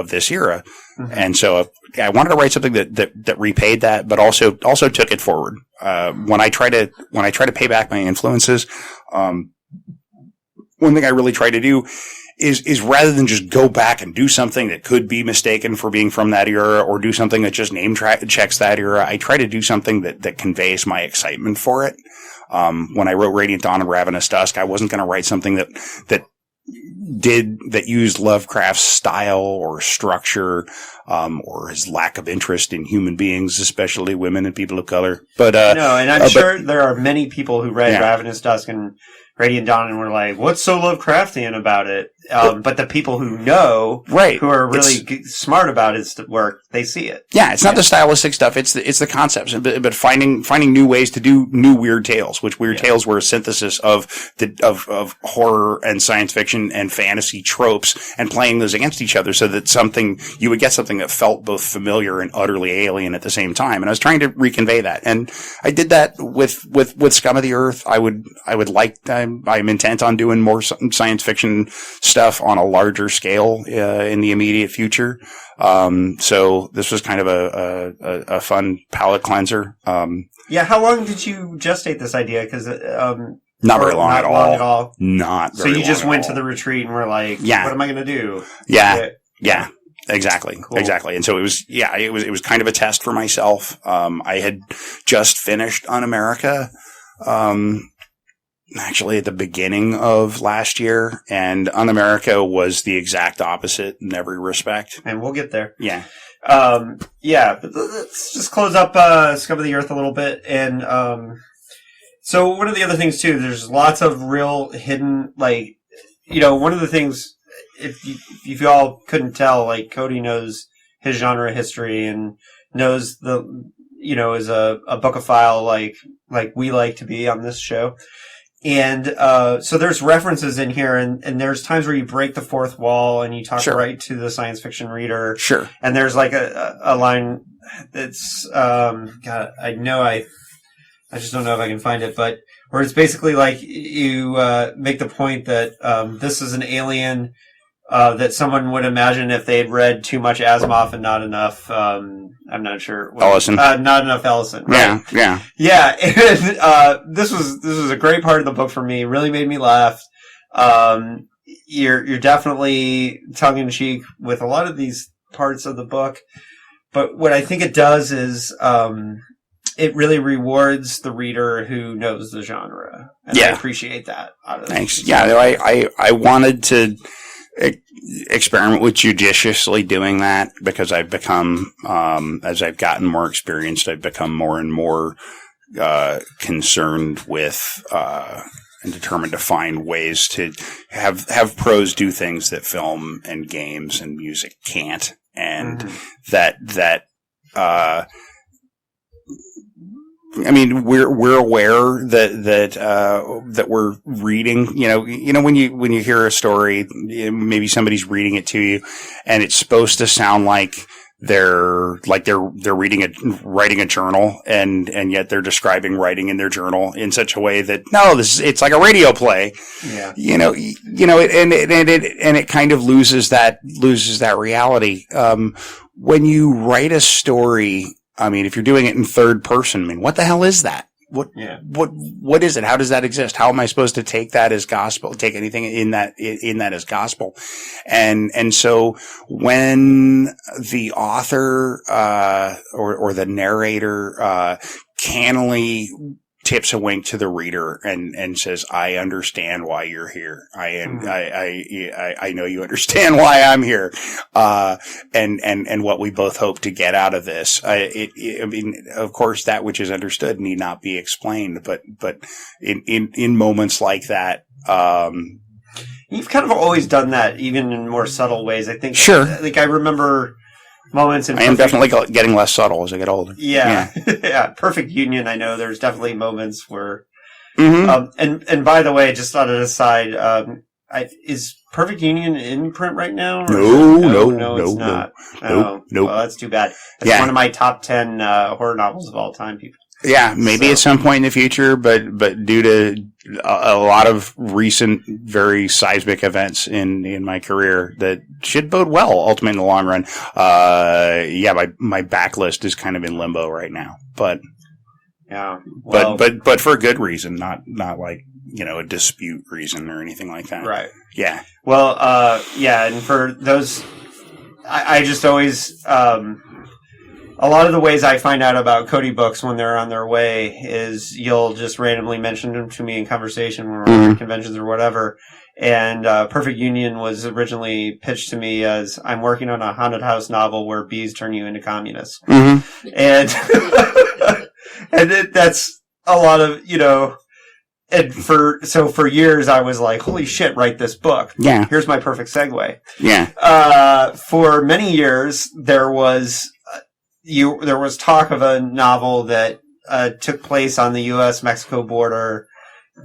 this era. Mm-hmm. And so I wanted to write something that repaid that, but also took it forward. When I try to pay back my influences, one thing I really try to do is rather than just go back and do something that could be mistaken for being from that era, or do something that just checks that era, I try to do something that conveys my excitement for it. When I wrote Radiant Dawn and Ravenous Dusk, I wasn't going to write something that used Lovecraft's style or structure, or his lack of interest in human beings, especially women and people of color. But no, and I'm sure there are many people who read Ravenous Dusk and Radiant Dawn and were like, "What's so Lovecraftian about it?" But the people who know, who are really smart about his work, they see it. Yeah, it's not the stylistic stuff; it's the concepts. But finding new ways to do new weird tales, which weird tales were a synthesis of horror and science fiction and fantasy tropes, and playing those against each other, so that you would get something that felt both familiar and utterly alien at the same time. And I was trying to reconvey that, and I did that with Scum of the Earth. I'm intent on doing more science fiction stuff on a larger scale in the immediate future. So this was kind of a fun palate cleanser. How long did you gestate this idea? Because not very long at all. Not very long. So you just went to the retreat and were like, "What am I going to do?" Yeah. Exactly. Cool. Exactly. And so it was kind of a test for myself. I had just finished Unamerica. Actually at the beginning of last year, and Unamerica was the exact opposite in every respect. And we'll get there. Yeah. But let's just close up Scum of the Earth a little bit. And so one of the other things too, there's lots of real hidden, one of the things, if you all couldn't tell, Cody knows his genre history and knows is a bookophile like we like to be on this show. And so there's references in here, and there's times where you break the fourth wall and you talk right to the science fiction reader. Sure. And there's a line that's God, I just don't know if I can find it, but where it's basically you make the point that this is an alien that someone would imagine if they had read too much Asimov and not enough. I'm not sure. Ellison. Not enough Ellison. Right? Yeah. And this was a great part of the book for me. Really made me laugh. You're definitely tongue in cheek with a lot of these parts of the book, but what I think it does is it really rewards the reader who knows the genre, and I appreciate that. Thanks. I wanted to experiment with judiciously doing that, because I've become, as I've gotten more experienced, I've become more and more concerned with and determined to find ways to have prose do things that film and games and music can't, and I mean, we're aware that we're reading, when you hear a story, maybe somebody's reading it to you and it's supposed to sound like they're writing a journal, and yet they're describing writing in their journal in such a way that it's like a radio play. Yeah. And it kind of loses that reality. When you write a story, I mean, if you're doing it in third person, I mean, what the hell is that? What is it? How does that exist? How am I supposed to take that as gospel? Take anything in that as gospel? And so when the author, or the narrator, cannily tips a wink to the reader and says, "I understand why you're here. I know you understand why I'm here." And what we both hope to get out of this. I mean, of course, that which is understood need not be explained, but in moments like that, you've kind of always done that, even in more subtle ways. I think. Sure. I remember moments in I am definitely getting less subtle as I get older. Yeah. Perfect Union. I know there's definitely moments where, and by the way, just on an aside, is Perfect Union in print right now? No, it's not. Nope. Well, that's too bad. It's one of my top 10 horror novels of all time, people. Yeah, maybe at some point in the future, but due to a lot of recent, very seismic events in my career that should bode well ultimately in the long run. My backlist is kind of in limbo right now, but yeah, well, but for a good reason, not like a dispute reason or anything like that. Right. Yeah. Well, and for those, I just always. A lot of the ways I find out about Cody books when they're on their way is you'll just randomly mention them to me in conversation when we're at conventions or whatever. And Perfect Union was originally pitched to me as I'm working on a haunted house novel where bees turn you into communists. Mm-hmm. And that's a lot of, and for years I was like, holy shit, write this book. Yeah. Here's my perfect segue. Yeah. For many years there was talk of a novel that took place on the U.S.-Mexico border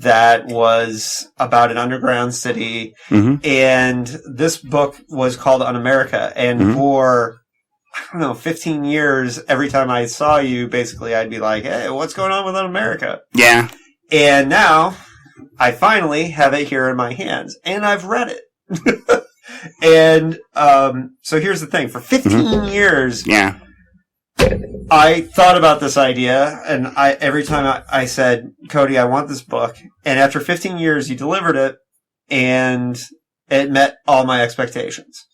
that was about an underground city, and this book was called Unamerica, and for, 15 years, every time I saw you, basically, I'd be like, hey, what's going on with Unamerica? Yeah. And now, I finally have it here in my hands, and I've read it. And so here's the thing. For 15 years... Yeah. I thought about this idea, and every time I said, Cody, I want this book. And after 15 years, you delivered it, and it met all my expectations.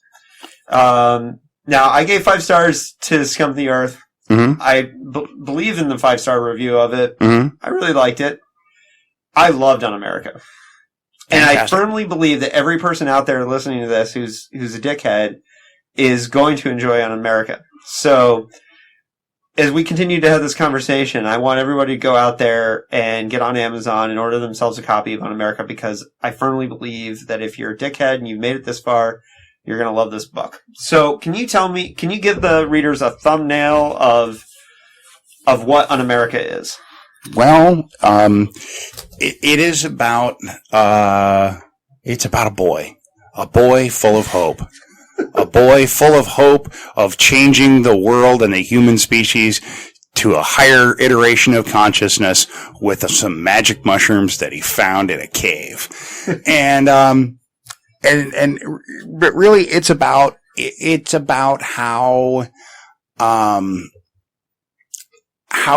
Now, I gave 5 stars to Scum of the Earth. Mm-hmm. I believe in the 5-star review of it. Mm-hmm. I really liked it. I loved Unamerica. And I firmly believe that every person out there listening to this who's a dickhead is going to enjoy Unamerica. So... as we continue to have this conversation, I want everybody to go out there and get on Amazon and order themselves a copy of Unamerica, because I firmly believe that if you're a dickhead and you've made it this far, you're going to love this book. So can you give the readers a thumbnail of what Unamerica is? Well, it is about, it's about a boy full of hope. A boy full of hope of changing the world and the human species to a higher iteration of consciousness with some magic mushrooms that he found in a cave. And really it's about how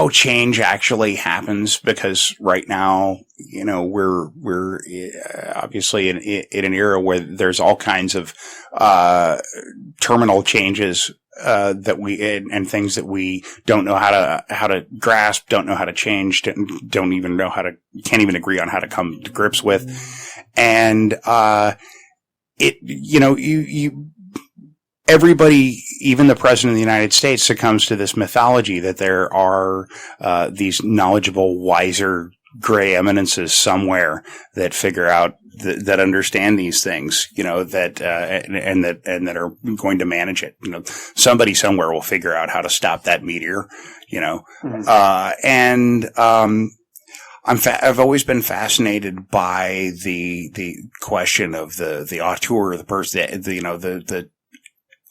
change actually happens, because right now, we're obviously in an era where there's all kinds of terminal changes that and things that we don't know how to grasp, don't know how to change, don't even know can't even agree on how to come to grips with, and everybody, even the President of the United States, succumbs to this mythology that there are these knowledgeable, wiser, gray eminences somewhere that figure out that understand these things, that and that are going to manage it. Somebody somewhere will figure out how to stop that meteor. I've always been fascinated by the question of the auteur, the person, the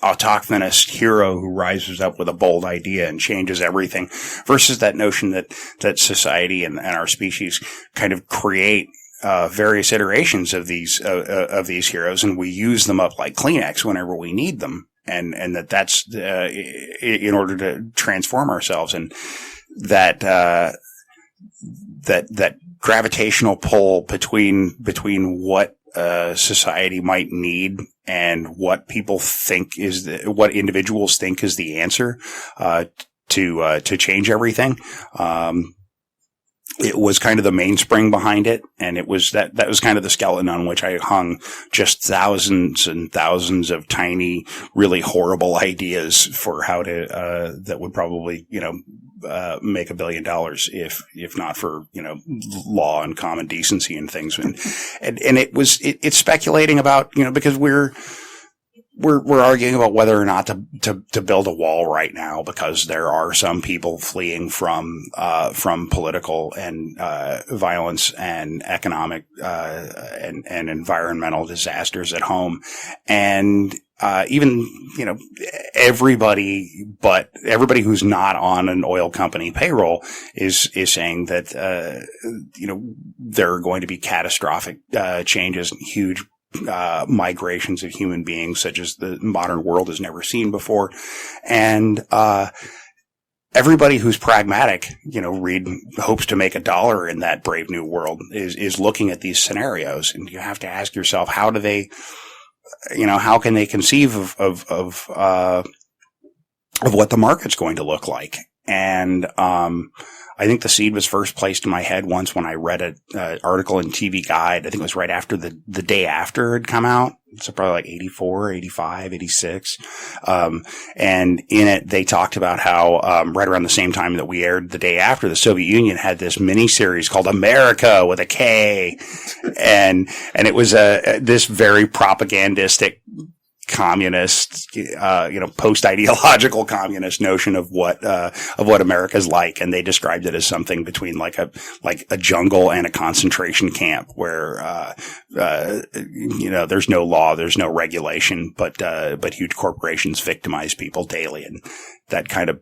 autochthonous hero who rises up with a bold idea and changes everything, versus that notion that society and our species kind of create various iterations of these heroes, and we use them up like Kleenex whenever we need them, and that's in order to transform ourselves, and that gravitational pull between what society might need and what people think what individuals think is the answer to change everything. It was kind of the mainspring behind it, and it was that was kind of the skeleton on which I hung just thousands and thousands of tiny, really horrible ideas for how to that would probably make $1 billion if not for law and common decency and things, and it's speculating about because we're arguing about whether or not to build a wall right now, because there are some people fleeing from political and violence and economic and environmental disasters at home, and even, everybody who's not on an oil company payroll is saying that, there are going to be catastrophic, changes and huge, migrations of human beings such as the modern world has never seen before. And, everybody who's pragmatic, hopes to make $1 in that brave new world is looking at these scenarios. And you have to ask yourself, how can they conceive of what the market's going to look like? And, I think the seed was first placed in my head once when I read an article in TV Guide. I think it was right after the day after it had come out. So probably like 84, 85, 86. And in it, they talked about how, right around the same time that we aired the day after, the Soviet Union had this miniseries called America with a K. And it was this very propagandistic communist, post-ideological communist notion of what America's like. And they described it as something between like a jungle and a concentration camp where, there's no law, there's no regulation, but huge corporations victimize people daily. And that kind of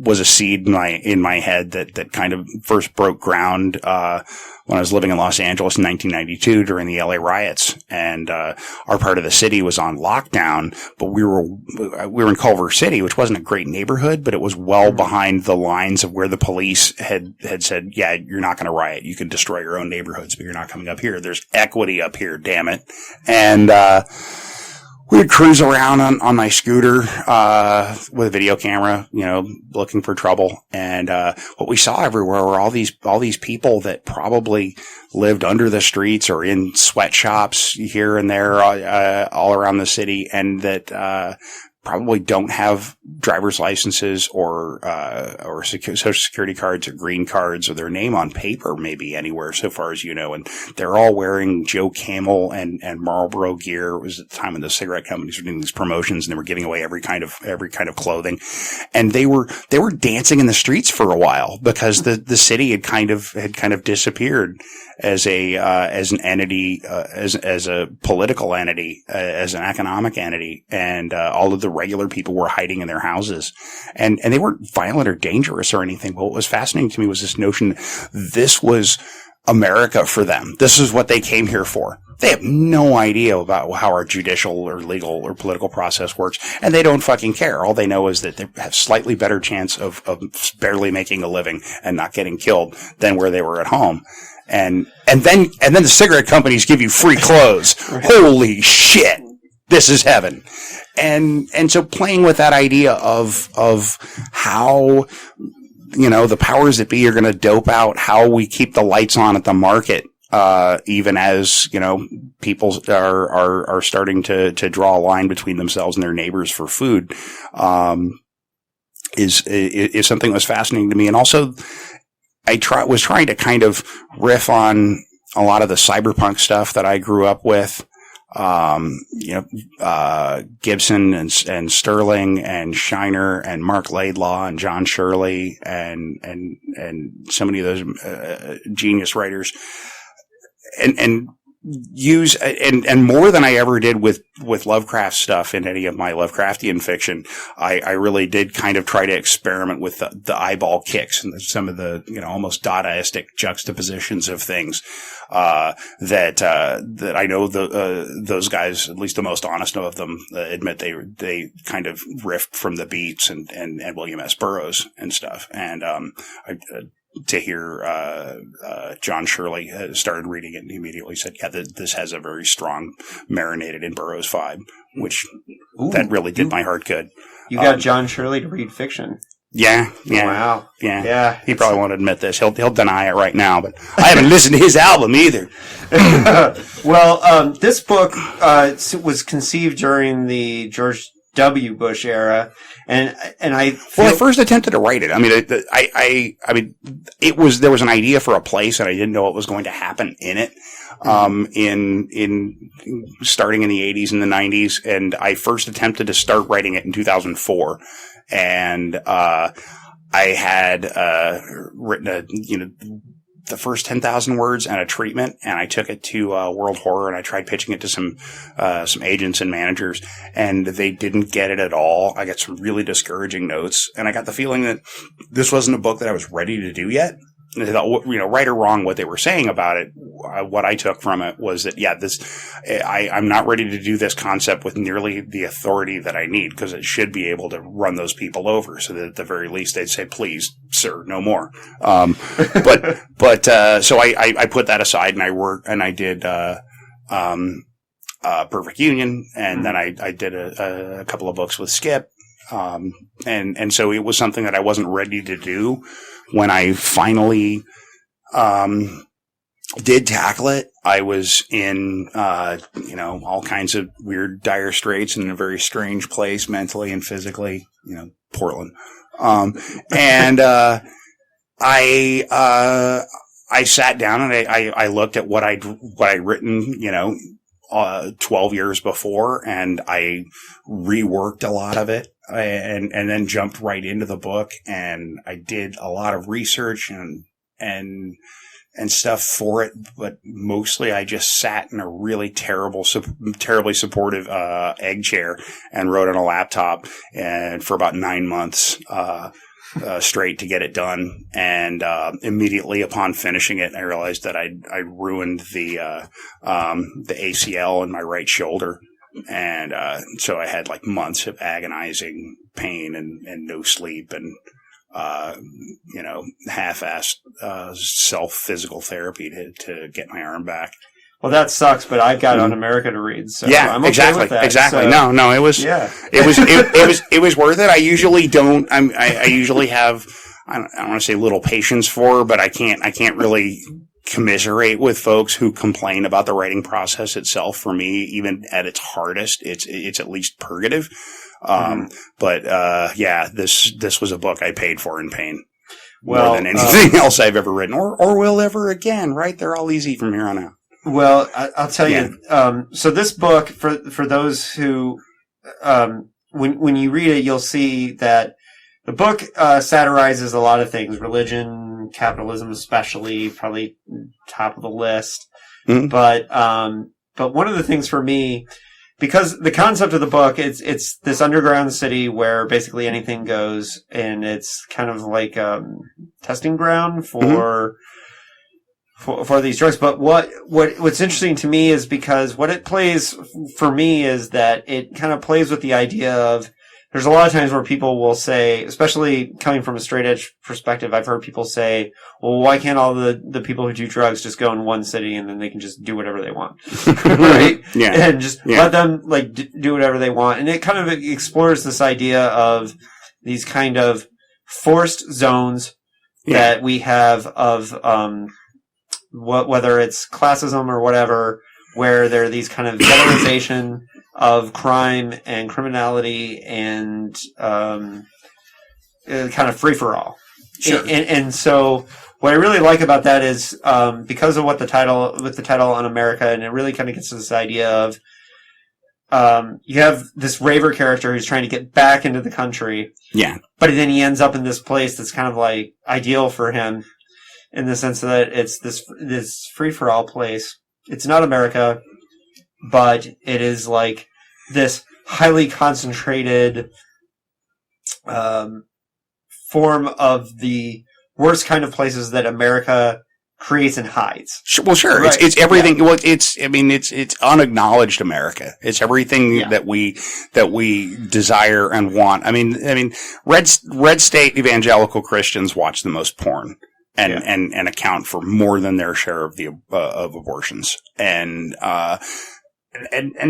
was a seed in my head that kind of first broke ground, when I was living in Los Angeles in 1992 during the LA riots. And, our part of the city was on lockdown, but we were in Culver City, which wasn't a great neighborhood, but it was well behind the lines of where the police had said, yeah, you're not going to riot. You can destroy your own neighborhoods, but you're not coming up here. There's equity up here, damn it. And, we would cruise around on my scooter, with a video camera, looking for trouble. And, what we saw everywhere were all these people that probably lived under the streets or in sweatshops here and there, all around the city, and that, probably don't have driver's licenses or social security cards or green cards or their name on paper maybe anywhere so far as and they're all wearing Joe Camel and Marlboro gear. It was at the time when the cigarette companies were doing these promotions and they were giving away every kind of clothing, and they were dancing in the streets for a while because the city had kind of disappeared as an entity, as a political entity, as an economic entity, and all of the regular people were hiding in their houses, and they weren't violent or dangerous or anything. But what was fascinating to me was this notion this was America for them. This is what they came here for. They have no idea about how our judicial or legal or political process works, and they don't fucking care. All they know is that they have slightly better chance of barely making a living and not getting killed than where they were at home. And then the cigarette companies give you free clothes. Holy shit. This is heaven. And so playing with that idea of how, the powers that be are going to dope out how we keep the lights on at the market, even as, people are starting to draw a line between themselves and their neighbors for food, is something that was fascinating to me. And also, was trying to kind of riff on a lot of the cyberpunk stuff that I grew up with. Gibson and Sterling and Shiner and Mark Laidlaw and John Shirley and so many of those genius writers, and use and more than I ever did with Lovecraft stuff in any of my Lovecraftian fiction. I really did kind of try to experiment with the eyeball kicks and some of the almost Dadaistic juxtapositions of things that I know those guys, at least the most honest of them, admit they kind of riffed from the Beats and William S. Burroughs and stuff. And to hear John Shirley started reading it and he immediately said, yeah, this has a very strong marinated in Burroughs vibe, which that really did my heart good. You got John Shirley to read fiction. Yeah. Wow. Yeah. He probably won't admit this. He'll deny it right now, but I haven't listened to his album either. Well, this book was conceived during the George W. Bush era, and I first attempted to write it. I mean, there was an idea for a place, and I didn't know what was going to happen in it. In starting in the 80s and the 90s, and I first attempted to start writing it in 2004, and I had written the first 10,000 words and a treatment, and I took it to World Horror, and I tried pitching it to some agents and managers, and they didn't get it at all. I got some really discouraging notes, and I got the feeling that this wasn't a book that I was ready to do yet. And I thought, right or wrong, what they were saying about it, what I took from it was that, I'm not ready to do this concept with nearly the authority that I need, because it should be able to run those people over, so that at the very least they'd say, please, sir, no more. So I put that aside, and I did, Perfect Union, and then I did a couple of books with Skip. And so it was something that I wasn't ready to do when I finally, did tackle it. I was in, all kinds of weird, dire straits and in a very strange place mentally and physically, Portland. I sat down and I looked at what I'd written, 12 years before, and I reworked a lot of it. And then jumped right into the book, and I did a lot of research and stuff for it, but mostly I just sat in a really terribly supportive egg chair and wrote on a laptop, and for about 9 months straight to get it done. And immediately upon finishing it, I realized that I ruined the ACL in my right shoulder. And so I had like months of agonizing pain and no sleep and, half-assed self-physical therapy to get my arm back. Well, that sucks, but I've got Unamerica to read, so yeah, I'm okay exactly, with that. exactly. So, No, it was, it was worth it. I usually don't. I usually have, I don't want to say little patience for, but I can't really commiserate with folks who complain about the writing process itself. For me, even at its hardest, it's at least purgative. But this was a book I paid for in pain. More than anything else I've ever written or will ever again, right? They're all easy from here on out. Well, I'll tell you. So this book, for those who, when you read it, you'll see that the book satirizes a lot of things: religion, capitalism, especially, probably top of the list. Mm-hmm. But one of the things for me, because the concept of the book, it's this underground city where basically anything goes, and it's kind of like testing ground for these drugs. But what's interesting to me is because what it plays for me is that it kind of plays with the idea of, there's a lot of times where people will say, especially coming from a straight edge perspective, I've heard people say, well, why can't all the people who do drugs just go in one city and then they can just do whatever they want? Right? Yeah. And just let them do whatever they want. And it kind of explores this idea of these kind of forced zones that we have of, whether it's classism or whatever, where there are these kind of ghettoization of crime and criminality and kind of free for all. Sure. And so what I really like about that is because of with the title Unamerica, and it really kind of gets to this idea of you have this raver character who's trying to get back into the country. Yeah. But then he ends up in this place that's kind of like ideal for him, in the sense that it's this free for all place. It's not America, but it is like this highly concentrated form of the worst kind of places that America creates and hides. Well, sure. Right. It's everything. Yeah. Well, it's unacknowledged America. It's everything that we desire and want. I mean, red state evangelical Christians watch the most porn. And account for more than their share of of abortions. And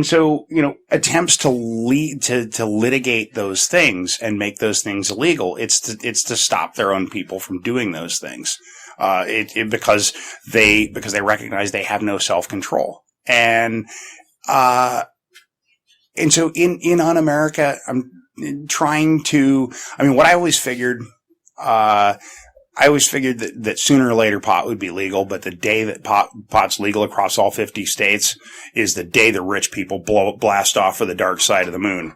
so, attempts to litigate those things and make those things illegal. It's to stop their own people from doing those things. Because they recognize they have no self-control. And so in Un-America, I'm trying to, what I always figured, I always figured that sooner or later pot would be legal, but the day that pot's legal across all 50 states is the day the rich people blast off for the dark side of the moon.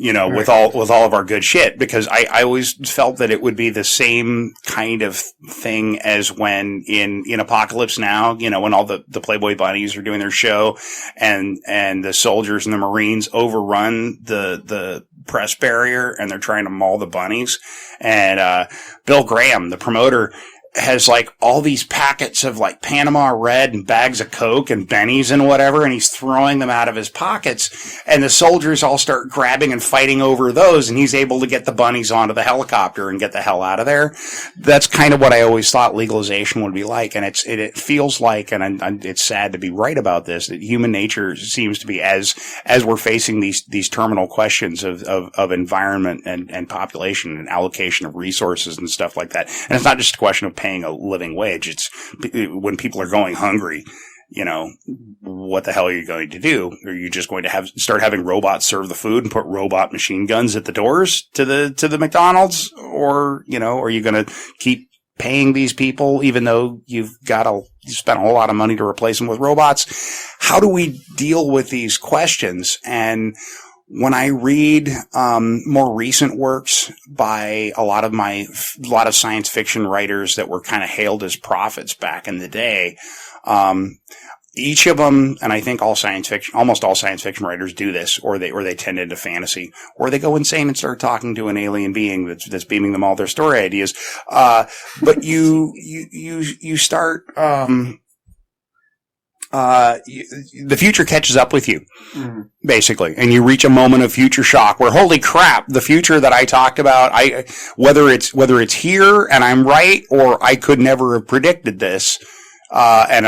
Right. with all of our good shit, because I always felt that it would be the same kind of thing as when in Apocalypse Now, when all the Playboy bunnies are doing their show and the soldiers and the Marines overrun the press barrier and they're trying to maul the bunnies. And Bill Graham, the promoter, has like all these packets of like Panama Red and bags of Coke and bennies and whatever, and he's throwing them out of his pockets, and the soldiers all start grabbing and fighting over those, and he's able to get the bunnies onto the helicopter and get the hell out of there. That's kind of what I always thought legalization would be like, and it feels like, and it's sad to be right about this, that human nature seems to be, as we're facing these terminal questions of environment and population and allocation of resources and stuff like that. And it's not just a question of paying a living wage. It's when people are going hungry, what the hell are you going to do? Are you just going to start having robots serve the food and put robot machine guns at the doors to the McDonald's? Or, are you going to keep paying these people even though you spent a whole lot of money to replace them with robots? How do we deal with these questions? And when I read more recent works by a lot of science fiction writers that were kind of hailed as prophets back in the day, each of them, and I think almost all science fiction writers do this, or they tend into fantasy, or they go insane and start talking to an alien being that's beaming them all their story ideas. But you start. The future catches up with you, basically, and you reach a moment of future shock where, holy crap, the future that I talked about, whether it's here and I'm right, or I could never have predicted this, and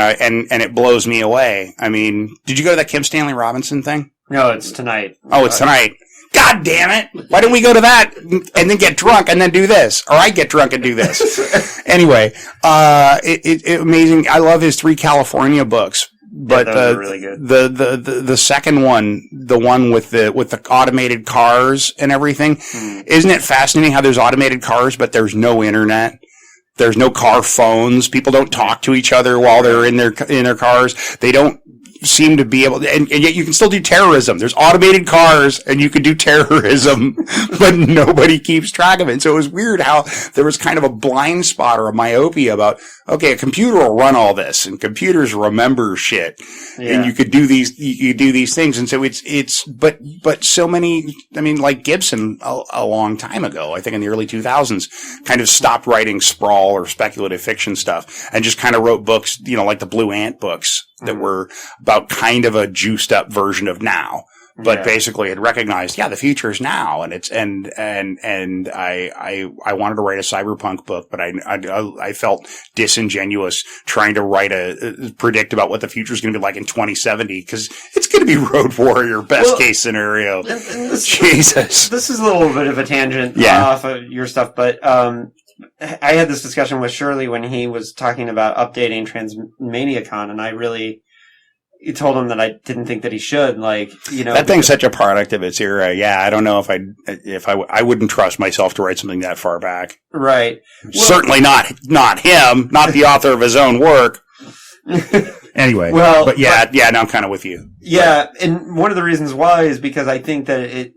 it blows me away. I mean, did you go to that Kim Stanley Robinson thing? No, it's tonight. Oh, it's tonight. God damn it! Why didn't we go to that and then get drunk and then do this? Or I get drunk and do this. Anyway, it amazing. I love his 3 California books. But really good. The second one, the one with the automated cars and everything, isn't it fascinating how there's automated cars, but there's no internet? There's no car phones. People don't talk to each other while they're in their cars. They don't seem to be able to, and yet you can still do terrorism. There's automated cars and you can do terrorism, but nobody keeps track of it. So it was weird how there was kind of a blind spot or a myopia about, okay, a computer will run all this and computers remember shit. Yeah. And you could do these things. And so but so many, I mean, like Gibson a long time ago, I think in the early 2000s, kind of stopped writing sprawl or speculative fiction stuff and just kind of wrote books, like the Blue Ant books that were about kind of a juiced up version of now, but basically had recognized, the future is now. And it's, and I wanted to write a cyberpunk book, but I felt disingenuous trying to predict about what the future is going to be like in 2070, because it's going to be Road Warrior, best case scenario. Jesus. This is a little bit of a tangent off of your stuff, but, I had this discussion with Shirley when he was talking about updating Transmaniacon, and I really told him that I didn't think that he should. That thing's such a product of its era. Yeah, I don't know if I wouldn't trust myself to write something that far back. Right. Well, certainly not him, not the author of his own work. Anyway, now I'm kind of with you. Yeah, and one of the reasons why is because I think that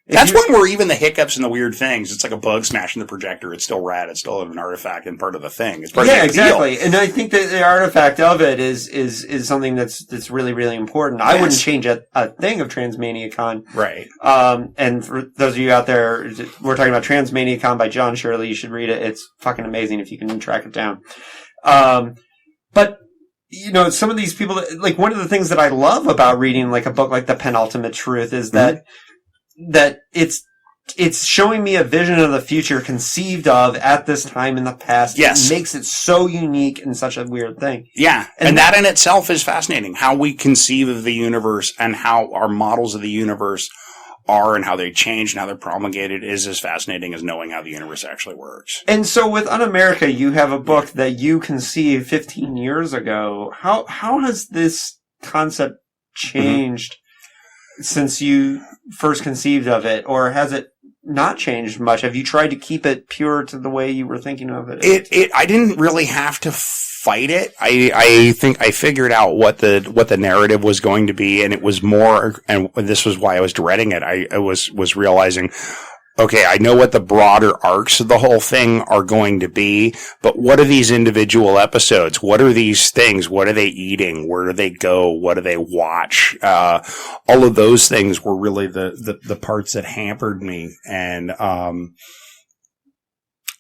that's when we're even the hiccups and the weird things. It's like a bug smashing the projector. It's still rad. It's still an artifact and part of the thing. It's part of the exactly. deal. And I think that the artifact of it is something that's really, really important. Yes. I wouldn't change a thing of Transmaniacon. Right. And for those of you out there, we're talking about Transmaniacon by John Shirley. You should read it. It's fucking amazing if you can track it down. But some of these people, like, one of the things that I love about reading like a book like The Penultimate Truth is that it's showing me a vision of the future conceived of at this time in the past. Yes. It makes it so unique and such a weird thing. Yeah. And that in itself is fascinating. How we conceive of the universe and how our models of the universe are and how they change and how they're promulgated is as fascinating as knowing how the universe actually works. And so with Unamerica, you have a book that you conceived 15 years ago. How has this concept changed since you first conceived of it, or has it not changed much? Have you tried to keep it pure to the way you were thinking of it? I didn't really have to fight it. I think I figured out what the narrative was going to be, and it was more, and this was why I was dreading it. I was realizing, okay, I know what the broader arcs of the whole thing are going to be, but what are these individual episodes? What are these things? What are they eating? Where do they go? What do they watch? All of those things were really the parts that hampered me. And,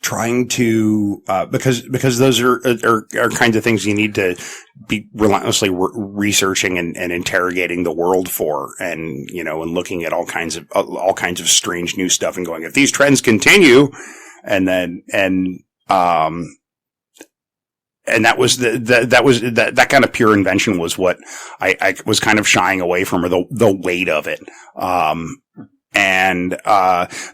trying to, because those are kinds of things you need to be relentlessly researching and interrogating the world for, and, and looking at all kinds of strange new stuff and going, if these trends continue, and that kind of pure invention was what I was kind of shying away from, or the weight of it. And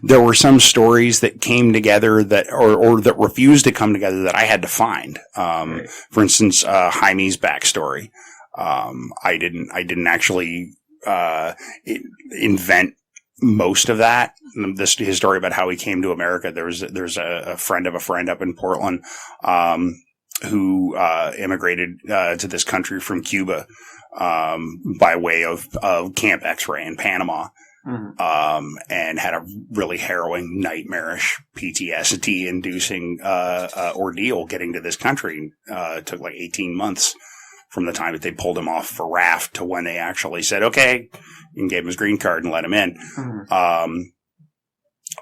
there were some stories that came together that, or that refused to come together, that I had to find. Right. For instance, Jaime's backstory. I didn't actually invent most of that. His story about how he came to America. There's a friend of a friend up in Portland, who immigrated to this country from Cuba, by way of Camp X-Ray in Panama. Mm-hmm. And had a really harrowing, nightmarish, PTSD-inducing ordeal getting to this country. It took like 18 months from the time that they pulled him off for raft to when they actually said, okay, and gave him his green card and let him in. Mm-hmm.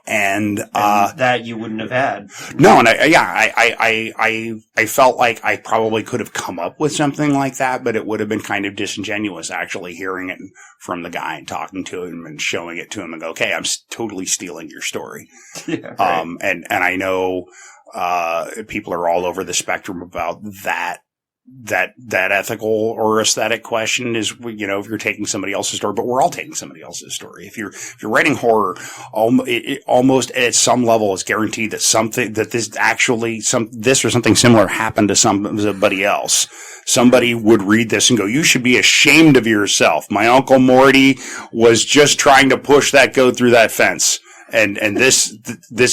And that you wouldn't have had. No, and I felt like I probably could have come up with something like that, but it would have been kind of disingenuous actually hearing it from the guy and talking to him and showing it to him and go, okay, I'm totally stealing your story. Yeah, right. And I know people are all over the spectrum about that ethical or aesthetic question is, if you're taking somebody else's story, but we're all taking somebody else's story. If you're writing horror, it almost at some level is guaranteed that this or something similar happened to somebody else. Somebody would read this and go, you should be ashamed of yourself. My Uncle Morty was just trying to push that goat through that fence. And this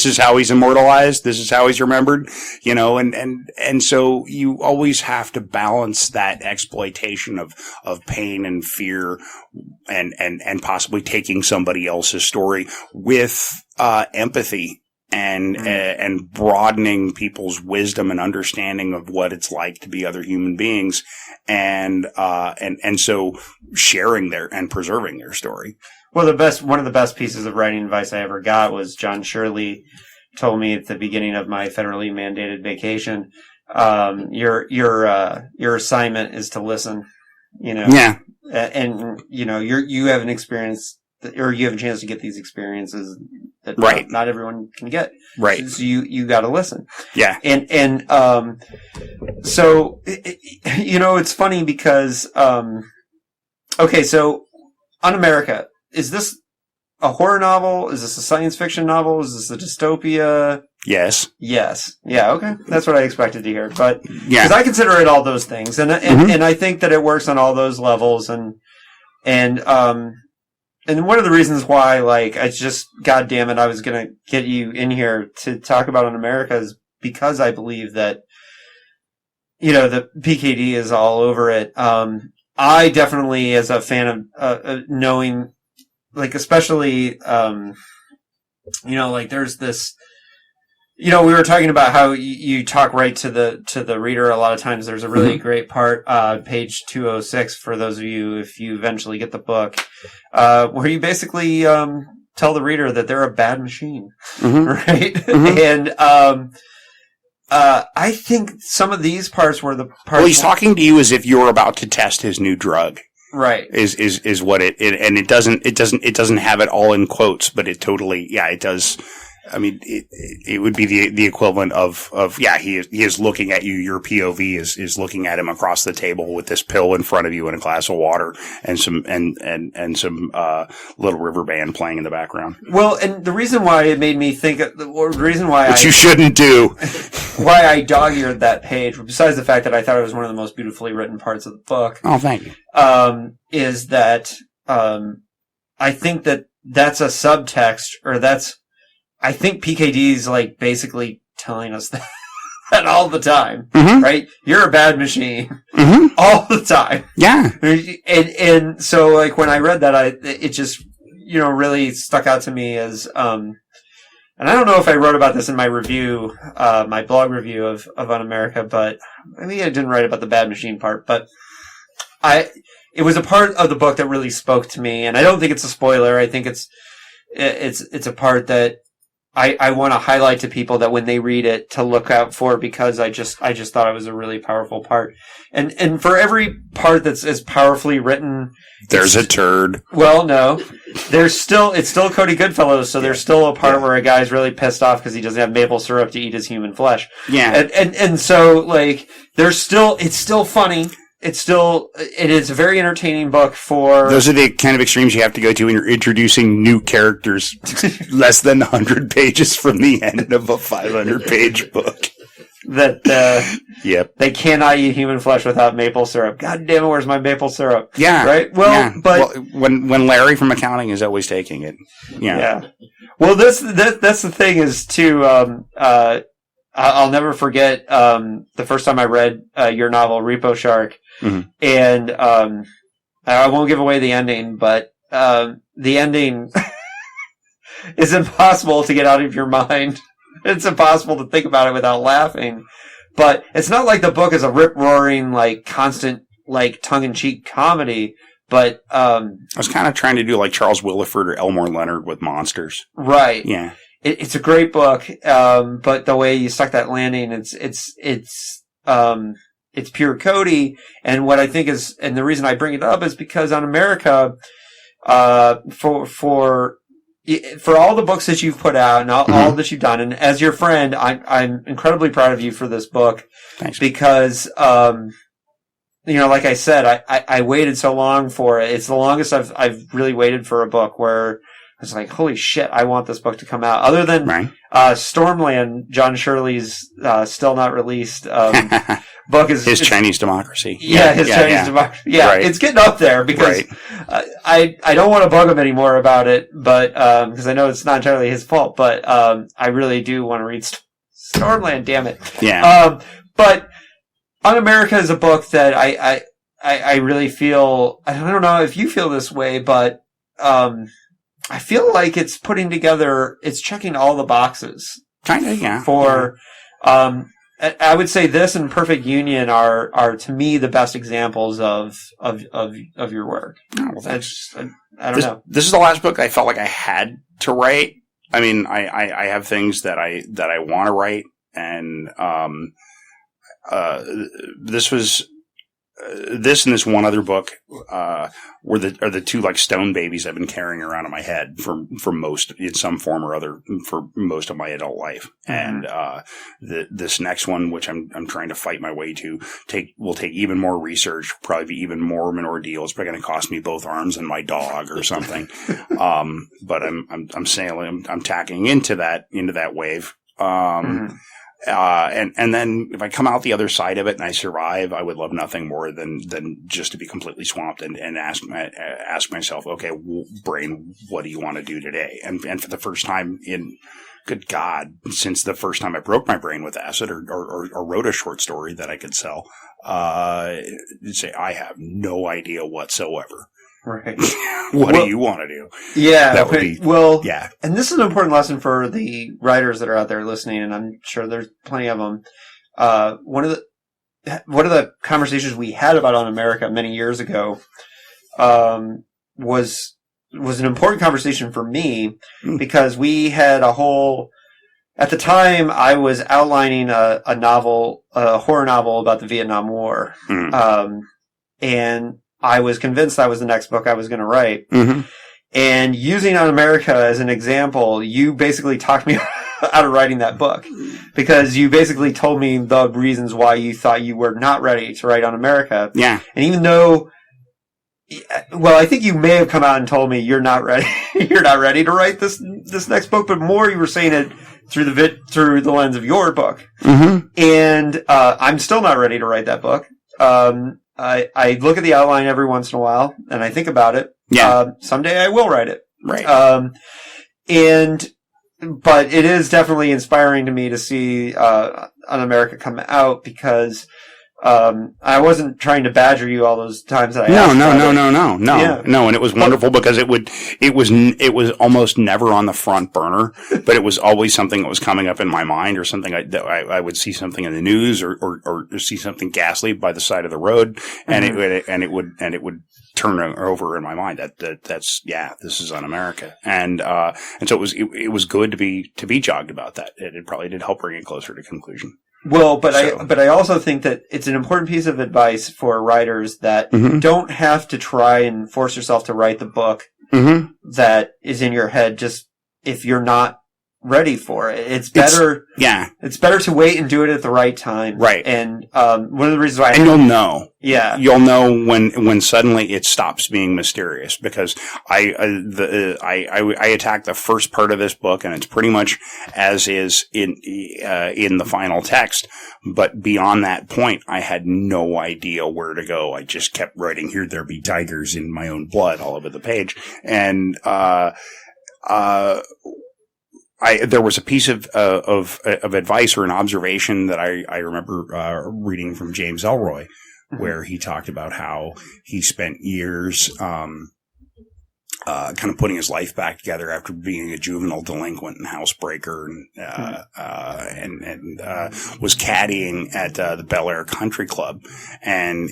is how he's immortalized. This is how he's remembered, and so you always have to balance that exploitation of pain and fear and possibly taking somebody else's story with, empathy and broadening people's wisdom and understanding of what it's like to be other human beings. And so sharing and preserving their story. Well, one of the best pieces of writing advice I ever got was John Shirley told me at the beginning of my federally mandated vacation, your assignment is to listen, Yeah. And, you have an experience or you have a chance to get these experiences that right. not everyone can get. Right. So you got to listen. Yeah. And so, it's funny because, okay, so Unamerica, is this a horror novel? Is this a science fiction novel? Is this a dystopia? Yes. Yes. Yeah. Okay. That's what I expected to hear. But yeah, because I consider it all those things, and I think that it works on all those levels, and one of the reasons why, I just, God damn it, I was gonna get you in here to talk about Unamerica is because I believe that, the PKD is all over it. I definitely, as a fan of knowing, especially, there's this, we were talking about how you talk right to the reader a lot of times. There's a really great part, page 206, for those of you, if you eventually get the book, where you basically, tell the reader that they're a bad machine, right? And, I think some of these parts were the parts. Well, he's talking to you as if you're about to test his new drug. Right. Is what it and it doesn't have it all in quotes, but it totally, it does. I mean, it would be the equivalent of he is looking at you. Your POV is looking at him across the table with this pill in front of you and a glass of water and some Little River Band playing in the background. Well, and the reason why it made me think, the reason why you shouldn't do, why I dog-eared that page, besides the fact that I thought it was one of the most beautifully written parts of the book. Oh, thank you. Is that I think that that's a subtext, or that's I think PKD is like basically telling us that all the time, Mm-hmm. right? You're a bad machine Mm-hmm. all the time. Yeah. And so like when I read that, it just, really stuck out to me as, and I don't know if I wrote about this in my review, my blog review of Unamerica, but maybe I didn't write about the bad machine part, but it was a part of the book that really spoke to me, and I don't think it's a spoiler. I think it's a part that I want to highlight to people that when they read it to look out for, because I just thought it was a really powerful part. And for every part that's as powerfully written, there's a turd. Well, no, it's still Cody Goodfellow, so there's still a part where a guy's really pissed off because he doesn't have maple syrup to eat his human flesh. Yeah. And so like it's still funny. It is a very entertaining book for... Those are the kind of extremes you have to go to when you're introducing new characters less than 100 pages from the end of a 500-page book. That yep. They cannot eat human flesh without maple syrup. God damn it, where's my maple syrup? Yeah. Right? Well, but... when Larry from accounting is always taking it. Yeah. Well, that's the thing is, too... I'll never forget the first time I read your novel, Repo Shark. Mm-hmm. And I won't give away the ending, but the ending is impossible to get out of your mind. It's impossible to think about it without laughing. But it's not like the book is a rip-roaring, like, constant, like, tongue-in-cheek comedy. But I was kind of trying to do like Charles Willeford or Elmore Leonard with monsters. Right. Yeah. It's a great book, but the way you stuck that landing, it's pure Cody. And what I think is, and the reason I bring it up is because Unamerica, for all the books that you've put out and all that you've done, and as your friend, I'm incredibly proud of you for this book. Thanks. Because, like I said, I waited so long for it. It's the longest I've really waited for a book where I was like, holy shit, I want this book to come out. Other than Stormland, John Shirley's still not released book is... His Chinese Democracy. Chinese Democracy. Yeah, right. It's getting up there because I don't want to bug him anymore about it, but because I know it's not entirely his fault, but I really do want to read Stormland, damn it. Yeah. But Un-America is a book that I really feel... I don't know if you feel this way, but... I feel like it's checking all the boxes. Kind of, yeah. I would say this and Perfect Union are to me the best examples of your work. Oh, well, thanks. I don't know. This is the last book I felt like I had to write. I mean, I have things that I want to write, and this was. This and this one other book are the two like stone babies I've been carrying around in my head for most in some form or other for most of my adult life. Mm-hmm. And this next one, which I'm trying to fight my way to, will take even more research, probably be even more of an ordeal. It's probably going to cost me both arms and my dog or something. But I'm sailing. I'm tacking into that wave. Mm-hmm. And then if I come out the other side of it and I survive, I would love nothing more than just to be completely swamped and ask myself, okay, brain, what do you want to do today? And for the first time good God, since the first time I broke my brain with acid or wrote a short story that I could sell, say I have no idea whatsoever. Right. What do you want to do? Yeah. That would be, yeah. And this is an important lesson for the writers that are out there listening, and I'm sure there's plenty of them. One of the conversations we had about Un-America many years ago, was an important conversation for me because we had at the time I was outlining a horror novel about the Vietnam War. And I was convinced that was the next book I was going to write. Mm-hmm. And using Un-America as an example, you basically talked me out of writing that book because you basically told me the reasons why you thought you were not ready to write Un-America. Yeah. And even though, I think you may have come out and told me you're not ready. You're not ready to write this next book, but more you were saying it through the lens of your book. Mm-hmm. And I'm still not ready to write that book. I look at the outline every once in a while and I think about it. Yeah. Someday I will write it. Right. And but it is definitely inspiring to me to see Un-America come out, because I wasn't trying to badger you all those times that I asked. No, and it was wonderful because it was almost never on the front burner, but it was always something that was coming up in my mind, or something I would see something in the news, or see something ghastly by the side of the road, and it would turn over in my mind that's this is Un-America, and so it was good to be jogged about that. It probably did help bring it closer to conclusion. Well, but I also think that it's an important piece of advice for writers that don't have to try and force yourself to write the book that is in your head just if you're not ready for it. It's better. It's better to wait and do it at the right time. Right. And one of the reasons why you'll know. Yeah. You'll know when suddenly it stops being mysterious, because I attack the first part of this book, and it's pretty much as is in the final text. But beyond that point, I had no idea where to go. I just kept writing, "Here there be tigers in my own blood" all over the page. And, there was a piece of advice or an observation that I remember reading from James Ellroy, where he talked about how he spent years kind of putting his life back together after being a juvenile delinquent and housebreaker, and was caddying at the Bel Air Country Club, and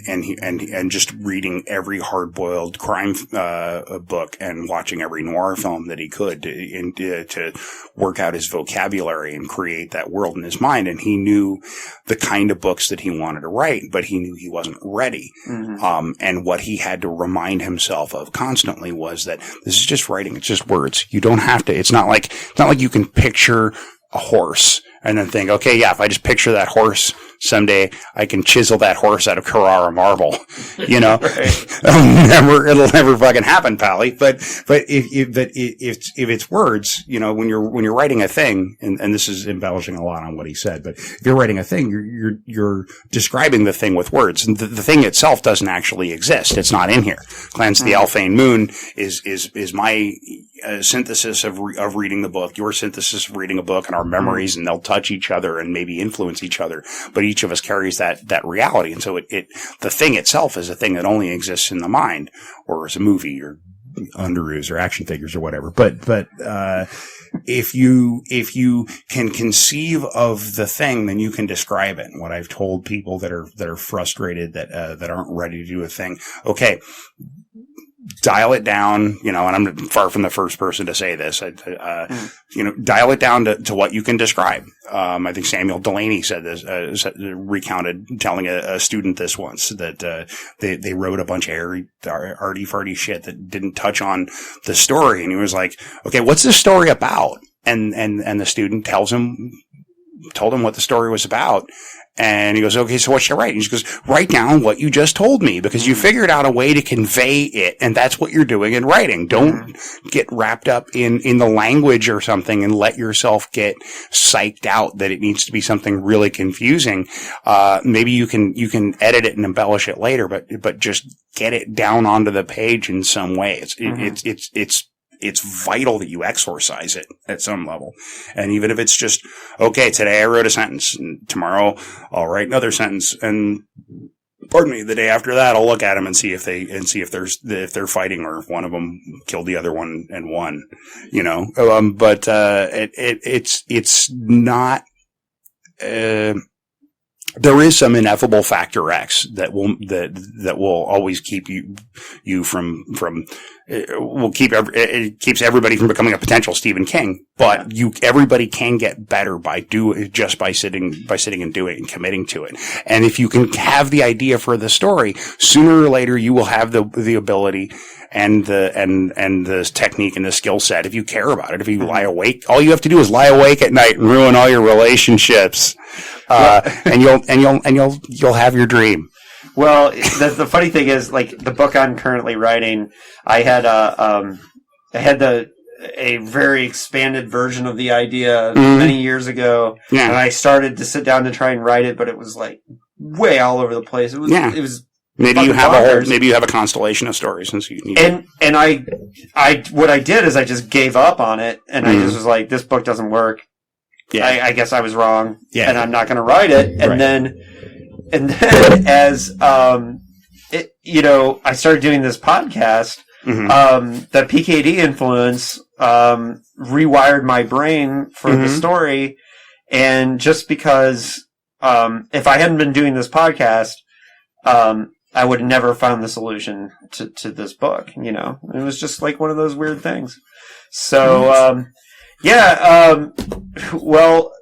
just reading every hard-boiled crime book and watching every noir film that he could to work out his vocabulary and create that world in his mind. And he knew the kind of books that he wanted to write, but he knew he wasn't ready. And what he had to remind himself of constantly was that this is just writing. It's just words. You don't have to. It's not like you can picture a horse and then think, okay, if I just picture that horse someday, I can chisel that horse out of Carrara marble. You know, it'll never fucking happen, Pally. But if it's words, you know, when you're writing a thing, and this is embellishing a lot on what he said, but if you're writing a thing, you're describing the thing with words, and the thing itself doesn't actually exist. It's not in here. Cleanse the Alphane Moon is my synthesis of reading the book, your synthesis of reading a book, and our memories, and they'll touch each other and maybe influence each other, but each of us carries that reality. And so the thing itself is a thing that only exists in the mind, or as a movie, or underoos, or action figures, or whatever. But if you can conceive of the thing, then you can describe it. And what I've told people that are frustrated that aren't ready to do a thing, okay, dial it down, you know, and I'm far from the first person to say this, dial it down to what you can describe. I think Samuel Delaney said this, recounted telling a student this once, that they wrote a bunch of arty-farty shit that didn't touch on the story. And he was like, okay, what's this story about? And the student told him what the story was about. And he goes, okay, so what should I write? And he goes, write down what you just told me, because you figured out a way to convey it. And that's what you're doing in writing. Don't get wrapped up in the language or something and let yourself get psyched out that it needs to be something really confusing. Maybe you can edit it and embellish it later, but just get it down onto the page in some way. It's vital that you exorcise it at some level. And even if it's just, okay, today I wrote a sentence, and tomorrow I'll write another sentence, and pardon me, the day after that I'll look at them and see if they're fighting, or if one of them killed the other one and won, you know. But it's not, there is some ineffable factor X that will always keep you from it keeps everybody from becoming a potential Stephen King. But everybody can get better by sitting and doing it and committing to it. And if you can have the idea for the story, sooner or later you will have the ability and the technique and the skill set, if you care about it. If you lie awake, all you have to do is lie awake at night and ruin all your relationships. And you'll have your dream. Well, the funny thing is, like, the book I'm currently writing, I had a very expanded version of the idea many years ago, and I started to sit down to try and write it, but it was like way all over the place. It was Maybe you fucking have bonkers. maybe you have a constellation of stories since you need And I what I did is I just gave up on it, and I just was like, this book doesn't work. Yeah. I guess I was wrong, Yeah. and I'm not going to write it. And Right. then as I started doing this podcast. The PKD influence rewired my brain for the story, and just because if I hadn't been doing this podcast, I would have never found the solution to this book. It was just like one of those weird things. So well,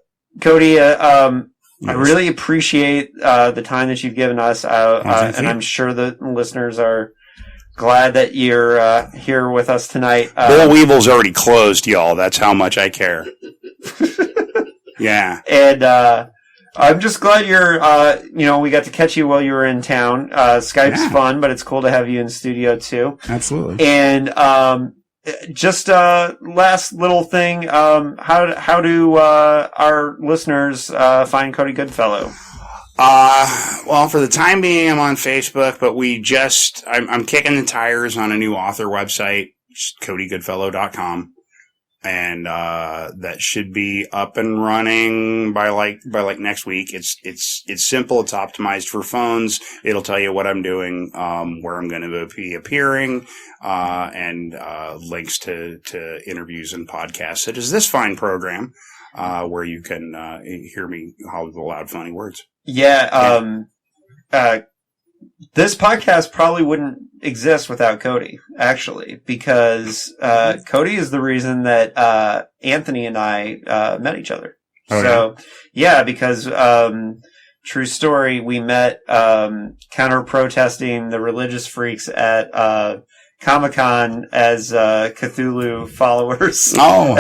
Cody, I really appreciate the time that you've given us, and I'm sure the listeners are glad that you're here with us tonight. Bull Weevil's already closed, y'all. That's how much I care. Yeah. And I'm just glad we got to catch you while you were in town. Skype's fun, but it's cool to have you in studio too. Absolutely. And just last little thing, how do our listeners find Cody Goodfellow? Well, for the time being, I'm on Facebook, but I'm kicking the tires on a new author website, codygoodfellow.com. And, that should be up and running by next week. It's simple. It's optimized for phones. It'll tell you what I'm doing, where I'm going to be appearing, and, links to interviews and podcasts, such as this fine program, where you can, hear me holler the loud, funny words. Yeah, this podcast probably wouldn't exist without Cody, actually, because Cody is the reason that Anthony and I met each other. Oh, so, yeah, because true story, we met counter-protesting the religious freaks at Comic-Con as Cthulhu followers. Oh,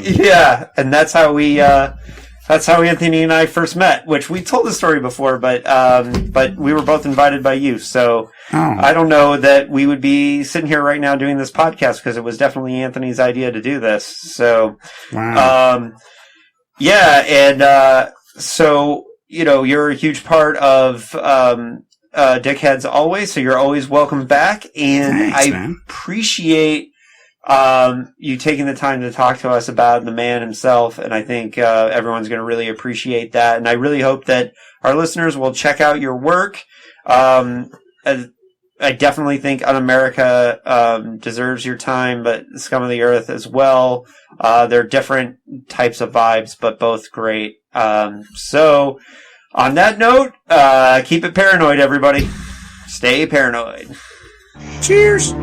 yeah, and that's how Anthony and I first met, which we told the story before, but we were both invited by you. So I don't know that we would be sitting here right now doing this podcast, because it was definitely Anthony's idea to do this. So, so, you're a huge part of Dickheads always, so you're always welcome back. And Thanks, I appreciate you taking the time to talk to us about the man himself, and I think everyone's going to really appreciate that. And I really hope that our listeners will check out your work. I definitely think Unamerica deserves your time, but Scum of the Earth as well. They're different types of vibes, but both great. So, on that note, keep it paranoid, everybody. Stay paranoid. Cheers!